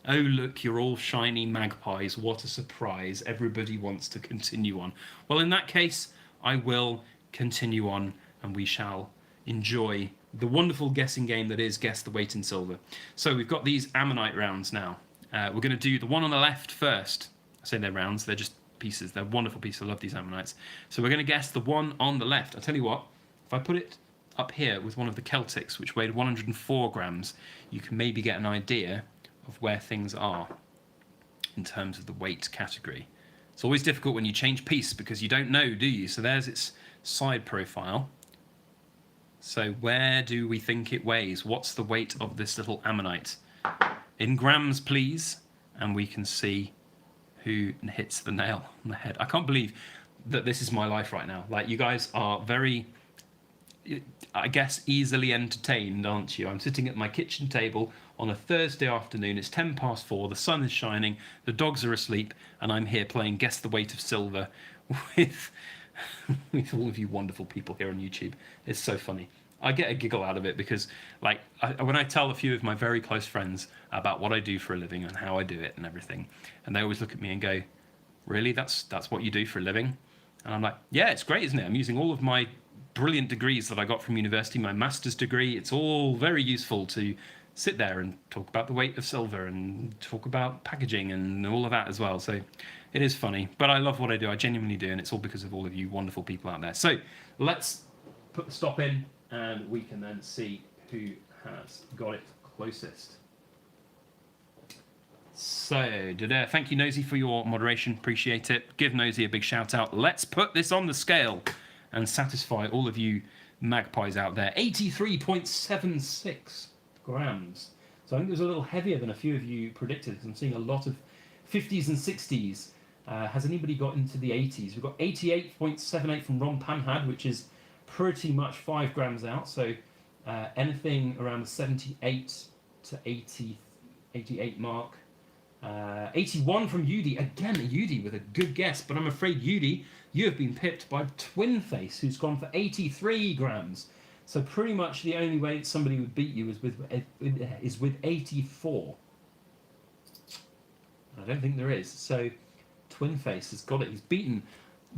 Oh look, you're all shiny magpies. What a surprise. Everybody wants to continue on. Well, in that case, I will continue on and we shall enjoy the wonderful guessing game that is Guess the Weight in Silver. So we've got these ammonite rounds now. We're going to do the one on the left first. I say they're rounds, they're just pieces. They're wonderful pieces. I love these ammonites. So we're going to guess the one on the left. I'll tell you what, if I put it up here with one of the Celtics, which weighed 104 grams, you can maybe get an idea of where things are in terms of the weight category. It's always difficult when you change piece because you don't know, do you? So there's its side profile. So where do we think it weighs? What's the weight of this little ammonite? In grams, please. And we can see who hits the nail on the head. I can't believe that this is my life right now. Like, you guys are very, I guess, easily entertained, aren't you? I'm sitting at my kitchen table on a Thursday afternoon. It's 4:10. The sun is shining. The dogs are asleep. And I'm here playing Guess the Weight of Silver with... with all of you wonderful people here on YouTube. It's so funny. I get a giggle out of it because, like, when I tell a few of my very close friends about what I do for a living and how I do it and everything, and they always look at me and go, really, that's what you do for a living? And I'm like, yeah, it's great, isn't it? I'm using all of my brilliant degrees that I got from university, my master's degree. It's all very useful to sit there and talk about the weight of silver and talk about packaging and all of that as well. So it is funny, but I love what I do. I genuinely do, and it's all because of all of you wonderful people out there. So let's put the stop in, and we can then see who has got it closest. So, thank you, Nosy, for your moderation. Appreciate it. Give Nosy a big shout out. Let's put this on the scale and satisfy all of you magpies out there. 83.76 grams. So I think it was a little heavier than a few of you predicted, because I'm seeing a lot of 50s and 60s. Has anybody got into the 80s? We've got 88.78 from Ron Panhad, which is pretty much 5 grams out. So anything around the 78 to 80, 88 mark. 81 from Yudi. Again, Yudi with a good guess, but I'm afraid, Yudi, you have been pipped by Twin Face, who's gone for 83 grams. So pretty much the only way that somebody would beat you is with 84. I don't think there is. So Twin Face has got it. He's beaten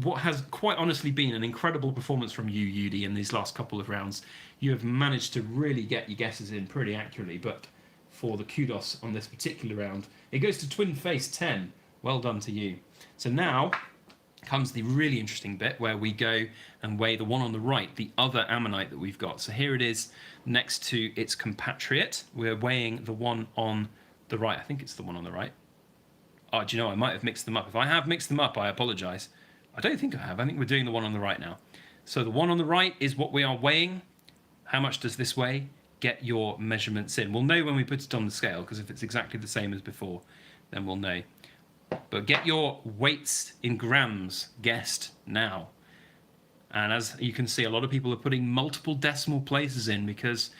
what has quite honestly been an incredible performance from you, Yudi, in these last couple of rounds. You have managed to really get your guesses in pretty accurately, but for the kudos on this particular round, it goes to Twin Face 10. Well done to you. So now comes the really interesting bit where we go and weigh the one on the right, the other ammonite that we've got. So here it is next to its compatriot. We're weighing the one on the right. I think it's the one on the right. Oh, do you know, I might have mixed them up. If I have mixed them up, I apologise. I don't think I have. I think we're doing the one on the right now. So the one on the right is what we are weighing. How much does this weigh? Get your measurements in. We'll know when we put it on the scale, because if it's exactly the same as before, then we'll know. But get your weights in grams guessed now. And as you can see, a lot of people are putting multiple decimal places in because,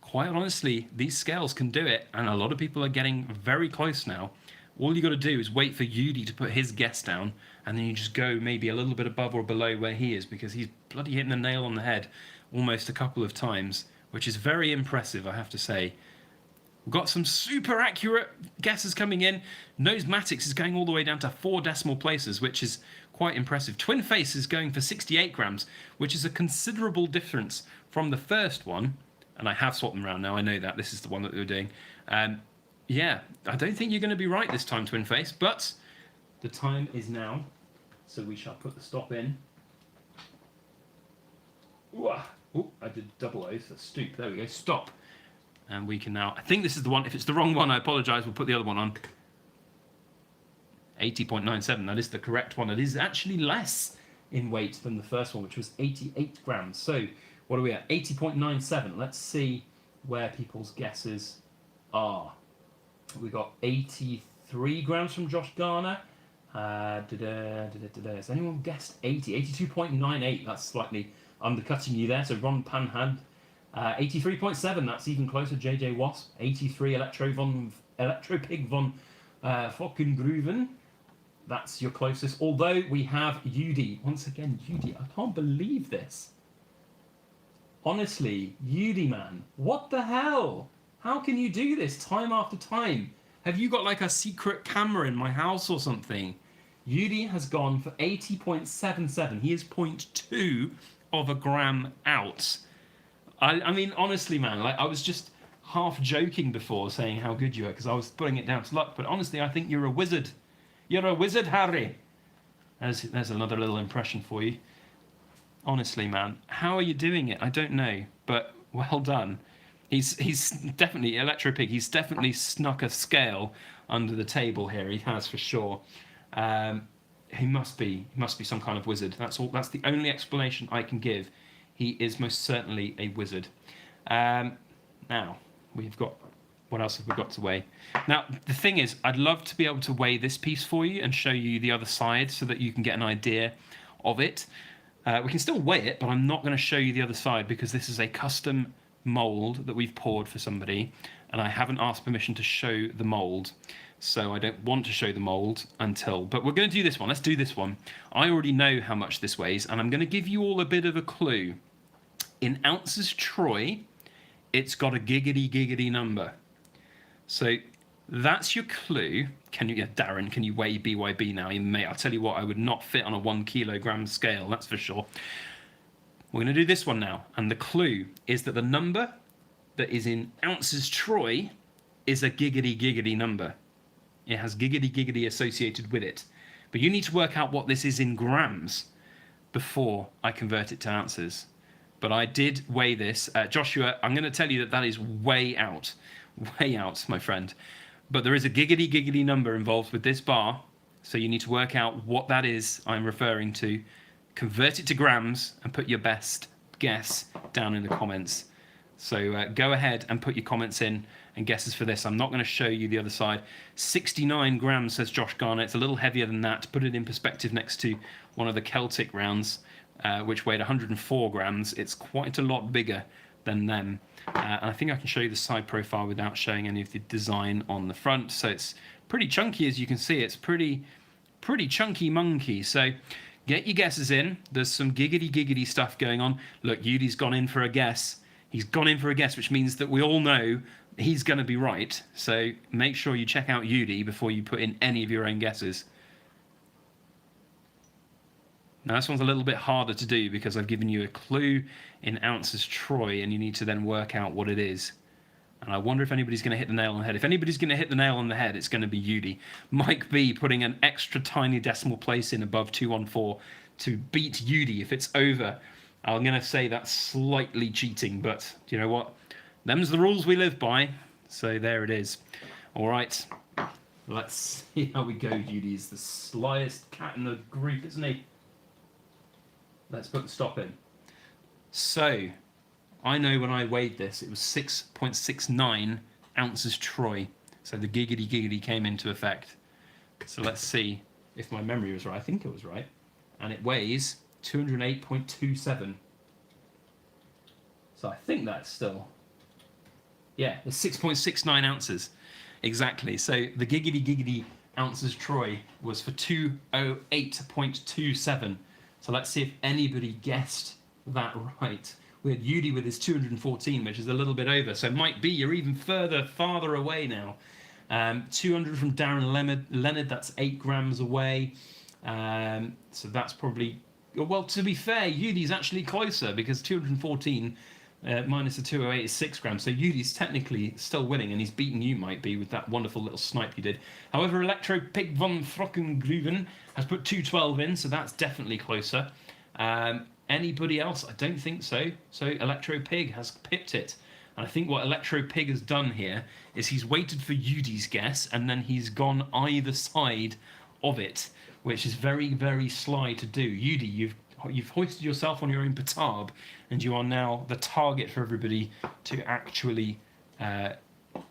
quite honestly, these scales can do it, and a lot of people are getting very close now. All you got to do is wait for Yudi to put his guess down, and then you just go maybe a little bit above or below where he is, because he's bloody hitting the nail on the head almost a couple of times, which is very impressive, I have to say. We've got some super accurate guesses coming in. Nosematics is going all the way down to 4 decimal places, which is quite impressive. Twin Face is going for 68 grams, which is a considerable difference from the first one. And I have swapped them around now. I know that. This is the one that we were doing. Yeah, I don't think you're going to be right this time, Twin Face, but the time is now. So we shall put the stop in. Ooh, I did double O's. That's stoop. There we go. Stop. And we can now, I think this is the one. If it's the wrong one, I apologise. We'll put the other one on. 80.97. That is the correct one. It is actually less in weight than the first one, which was 88 grams. So what are we at? 80.97. Let's see where people's guesses are. We got 83 grams from Josh Garner. Has anyone guessed 80? 82.98. That's slightly undercutting you there. So Ron Panhand. 83.7, that's even closer. JJ Wasp. 83, Electropig von Fockengrooven. That's your closest. Although we have Yudi. Once again, Yudi. I can't believe this. Honestly, Yudi, man. What the hell? How can you do this time after time? Have you got like a secret camera in my house or something? Yudi has gone for 80.77. He is 0.2 of a gram out. I mean, honestly, man, like I was just half joking before saying how good you are because I was putting it down to luck. But honestly, I think you're a wizard. You're a wizard, Harry. There's another little impression for you. Honestly, man, how are you doing it? I don't know, but well done. He's definitely Electropig. He's definitely snuck a scale under the table here. He has for sure. He must be some kind of wizard. That's all. That's the only explanation I can give. He is most certainly a wizard. Now, we've got... What else have we got to weigh? Now, the thing is, I'd love to be able to weigh this piece for you and show you the other side so that you can get an idea of it. We can still weigh it, but I'm not going to show you the other side because this is a custom mould that we've poured for somebody, and I haven't asked permission to show the mould. So I don't want to show the mould until... But we're going to do this one. Let's do this one. I already know how much this weighs, and I'm going to give you all a bit of a clue. In ounces troy, it's got a giggity number. So that's your clue. Can you, yeah, Darren, can you weigh BYB now? You may. I'll tell you what, I would not fit on a 1 kilogram scale, that's for sure. We're going to do this one now. And the clue is that the number that is in ounces troy is a giggity number. It has giggity associated with it. But you need to work out what this is in grams before I convert it to ounces. But I did weigh this. Joshua, I'm going to tell you that that is way out, my friend. But there is a giggity number involved with this bar, so you need to work out what that is I'm referring to, convert it to grams, and put your best guess down in the comments. So go ahead and put your comments in and guesses for this. I'm not going to show you the other side. 69 grams, says Josh Garner. It's a little heavier than that. To put it in perspective next to one of the Celtic rounds, which weighed 104 grams. It's quite a lot bigger than them. And I think I can show you the side profile without showing any of the design on the front. So it's pretty chunky, as you can see. It's pretty chunky monkey. So get your guesses in. There's some giggity stuff going on. Look, Yudi's gone in for a guess. He's gone in for a guess, which means that we all know he's going to be right. So make sure you check out Yudi before you put in any of your own guesses. Now this one's a little bit harder to do because I've given you a clue in ounces troy, and you need to then work out what it is. And I wonder if anybody's going to hit the nail on the head. If anybody's going to hit the nail on the head, it's going to be Yudi. Mike B putting an extra tiny decimal place in above 214 to beat Yudi. If it's over, I'm going to say that's slightly cheating, but do you know what? Them's the rules we live by. So there it is. All right. Let's see how we go. Yudi's the slyest cat in the group, isn't he? Let's put the stop in. So, I know when I weighed this, it was 6.69 ounces troy. So the giggity came into effect. So let's see if my memory was right. I think it was right. And it weighs 208.27. So I think that's still... Yeah, it's 6.69 ounces. Exactly. So the giggity ounces troy was for 208.27. So let's see if anybody guessed that right. We had Yudi with his 214, which is a little bit over. So Mike B, you're even farther away now. 200 from Darren Leonard, that's 8 grams away. So that's probably... Well, to be fair, Yudi's actually closer because 214 minus the 208 is 6 grams. So Yudi's technically still winning, and he's beaten you, Mike B, with that wonderful little snipe you did. However, Electro Pig von Frockengruven has put 212 in, so that's definitely closer. Anybody else? I don't think so. So Electro Pig has pipped it. And I think what Electro Pig has done here is he's waited for Yudi's guess, and then he's gone either side of it, which is very, very sly to do. Yudi, you've hoisted yourself on your own petard, and you are now the target for everybody to actually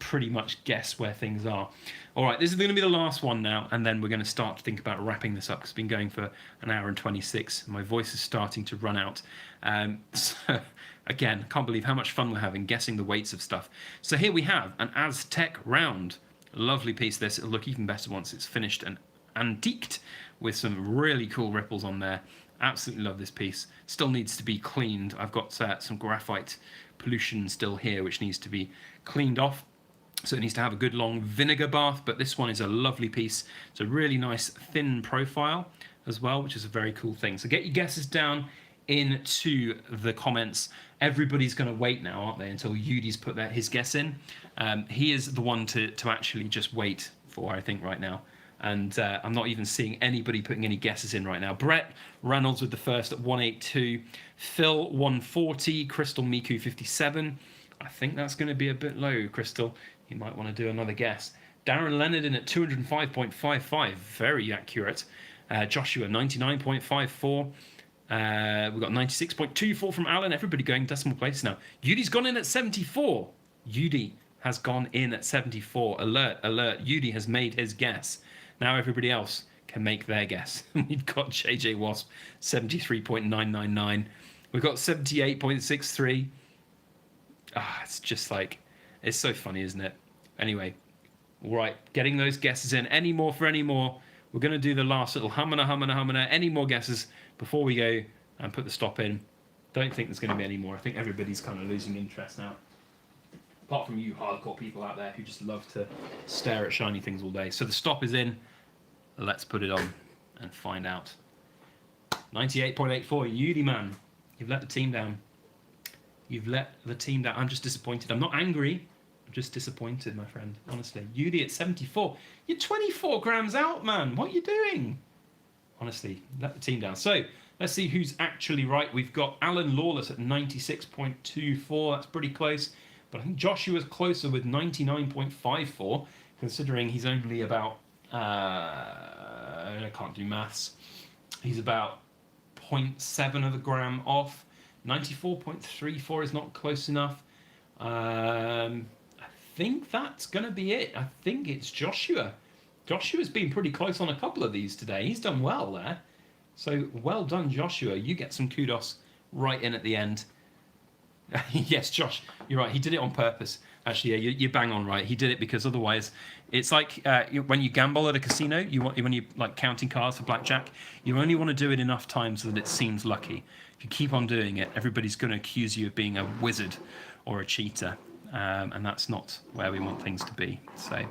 pretty much guess where things are. All right, this is going to be the last one now, and then we're going to start to think about wrapping this up. It's been going for an hour and 26. My voice is starting to run out. So, again, I can't believe how much fun we're having guessing the weights of stuff. So here we have an Aztec round. Lovely piece this. It'll look even better once it's finished and antiqued with some really cool ripples on there. Absolutely love this piece. Still needs to be cleaned. I've got some graphite pollution still here, which needs to be cleaned off. So it needs to have a good long vinegar bath, but this one is a lovely piece. It's a really nice thin profile as well, which is a very cool thing. So get your guesses down into the comments. Everybody's going to wait now, aren't they, until Yudi's put his guess in. He is the one to actually just wait for, I think, right now. And I'm not even seeing anybody putting any guesses in right now. Brett Reynolds with the first at 182. Phil 140. Crystal Miku 57. I think that's going to be a bit low, Crystal. You might want to do another guess. Darren Leonard in at 205.55. Very accurate. Joshua 99.54. We've got 96.24 from Alan. Everybody going decimal place now. Yudi's gone in at 74. Yudi has gone in at 74. Alert, alert. Yudi has made his guess. Now everybody else can make their guess. We've got JJ Wasp 73.999. We've got 78.63. It's just like, it's so funny, isn't it? Anyway, all right, getting those guesses in. Any more for any more? We're going to do the last little humana. Any more guesses before we go and put the stop in? Don't think there's going to be any more. I think everybody's kind of losing interest now. Apart from you hardcore people out there who just love to stare at shiny things all day. So the stop is in. Let's put it on and find out. 98.84, Yudi man. You've let the team down. You've let the team down. I'm just disappointed. I'm not angry. I'm just disappointed, my friend. Honestly. Yudi at 74. You're 24 grams out, man. What are you doing? Honestly, let the team down. So, let's see who's actually right. We've got Alan Lawless at 96.24. That's pretty close. But I think Joshua's closer with 99.54, considering he's only about... I can't do maths. He's about 0.7 of a gram off. 94.34 is not close enough. I think that's going to be it. I think it's Joshua. Joshua's been pretty close on a couple of these today. He's done well there. So well done, Joshua. You get some kudos right in at the end. Yes, Josh, you're right. He did it on purpose. Actually, yeah, you bang on right. He did it because otherwise, it's like when you gamble at a casino. When you like counting cards for blackjack, you only want to do it enough times so that it seems lucky. If you keep on doing it, everybody's going to accuse you of being a wizard or a cheater, and that's not where we want things to be. So,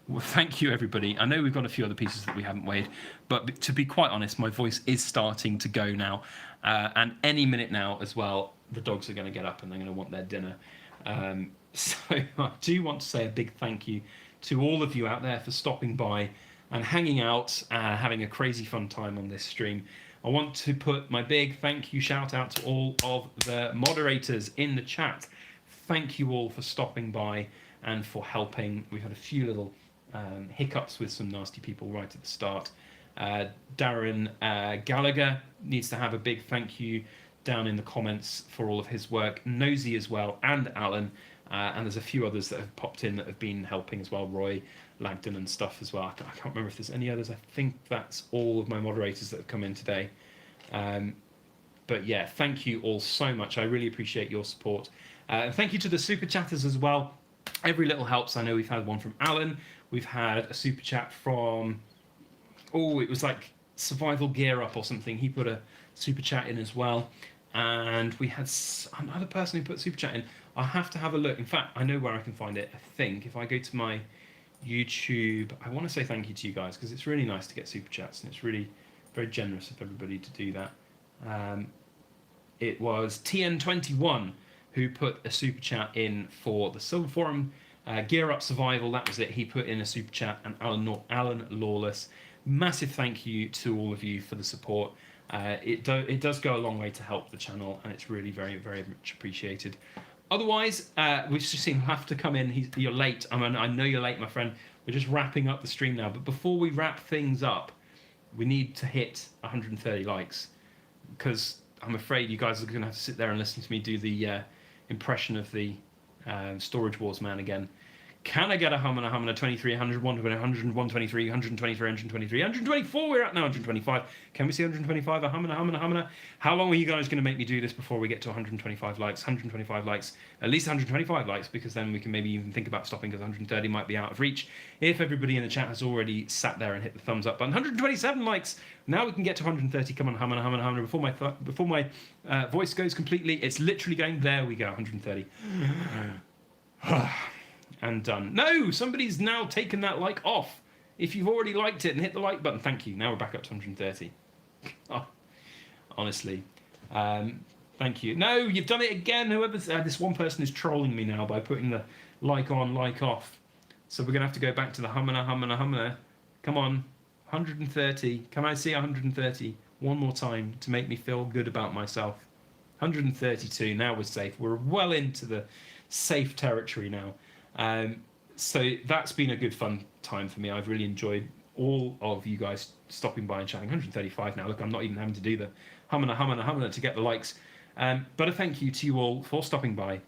Well, thank you, everybody. I know we've got a few other pieces that we haven't weighed, but to be quite honest, my voice is starting to go now. And any minute now as well, the dogs are going to get up and they're going to want their dinner. So I do want to say a big thank you to all of you out there for stopping by and hanging out, having a crazy fun time on this stream. I want to put my big thank you shout out to all of the moderators in the chat. Thank you all for stopping by and for helping. We've had a few little hiccups with some nasty people right at the start. Darren Gallagher needs to have a big thank you down in the comments for all of his work. Nosy as well, and Alan. And there's a few others that have popped in that have been helping as well. Roy Lagdon and stuff as well. I can't remember if there's any others. I think that's all of my moderators that have come in today. But yeah, thank you all so much. I really appreciate your support. And thank you to the super chatters as well. Every little helps. I know we've had one from Alan. We've had a super chat from, it was like Survival Gear Up or something. He put a super chat in as well. And we had another person who put a super chat in. I'll have to have a look. In fact, I know where I can find it. I think if I go to my YouTube, I want to say thank you to you guys because it's really nice to get super chats and it's really very generous of everybody to do that. It was TN21 who put a super chat in for the Silver Forum. Gear Up Survival, that was it. He put in a super chat, and Alan Lawless. Massive thank you to all of you for the support. It does go a long way to help the channel, and it's really very, very much appreciated. Otherwise, we've just seen have to come in. You're late. I know you're late, my friend. We're just wrapping up the stream now. But before we wrap things up, we need to hit 130 likes because I'm afraid you guys are going to have to sit there and listen to me do the impression of the Storage Wars man again. Can I get a hum and a hum and a 23, 101, 100, 123, 123, 123, 124? We're at now 125. Can we see 125? A hum and a hum and a hum and a. How long are you guys going to make me do this before we get to 125 likes? 125 likes, at least 125 likes, because then we can maybe even think about stopping because 130 might be out of reach. If everybody in the chat has already sat there and hit the thumbs up button, 127 likes. Now we can get to 130. Come on, hum and a hum and a hum. Before my voice goes completely, it's literally going. There we go, 130. And done. No, somebody's now taken that like off. If you've already liked it and hit the like button, thank you. Now we're back up to 130. Oh, honestly, thank you. No, you've done it again. Whoever's this one person is trolling me now by putting the like on, like off. So we're gonna have to go back to the humana, humana, humana. Come on, 130. Can I see 130 one more time to make me feel good about myself? 132. Now we're safe. We're well into the safe territory now. So that's been a good fun time for me. I've really enjoyed all of you guys stopping by and chatting. 135 now. Look, I'm not even having to do the humana to get the likes. But a thank you to you all for stopping by,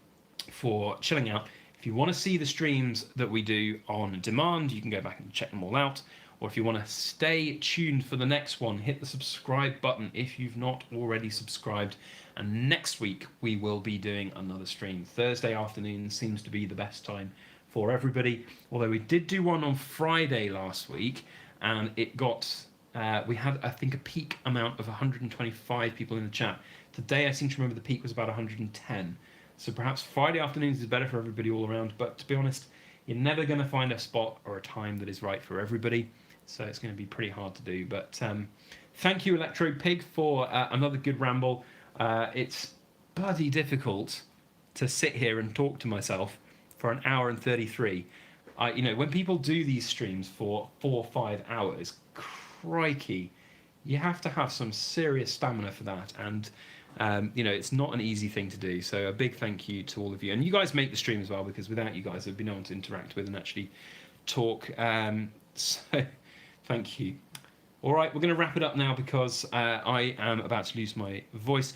for chilling out. If you want to see the streams that we do on demand, you can go back and check them all out. Or if you want to stay tuned for the next one, hit the subscribe button if you've not already subscribed. And next week, we will be doing another stream. Thursday afternoon seems to be the best time for everybody. Although we did do one on Friday last week, and it got, we had, I think, a peak amount of 125 people in the chat. Today, I seem to remember the peak was about 110. So perhaps Friday afternoons is better for everybody all around. But to be honest, you're never going to find a spot or a time that is right for everybody. So it's going to be pretty hard to do. But thank you, Electro Pig, for another good ramble. It's bloody difficult to sit here and talk to myself for an hour and 33. When people do these streams for 4 or 5 hours, crikey, you have to have some serious stamina for that. And, it's not an easy thing to do. So a big thank you to all of you. And you guys make the stream as well, because without you guys, I've been able to interact with and actually talk. So thank you. All right, we're going to wrap it up now because I am about to lose my voice.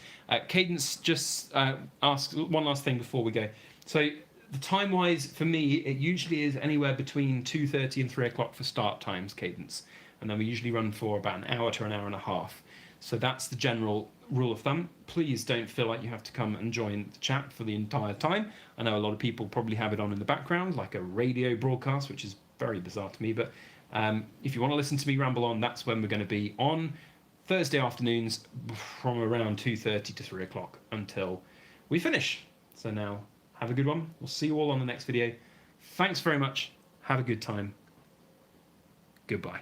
Cadence just asked one last thing before we go. So the time-wise, for me, it usually is anywhere between 2:30 and 3 o'clock for start times, Cadence. And then we usually run for about an hour to an hour and a half. So that's the general rule of thumb. Please don't feel like you have to come and join the chat for the entire time. I know a lot of people probably have it on in the background, like a radio broadcast, which is very bizarre to me, but if you want to listen to me ramble on, that's when we're going to be on Thursday afternoons from around 2:30 to 3 o'clock until we finish. So now, have a good one. We'll see you all on the next video. Thanks very much. Have a good time. Goodbye.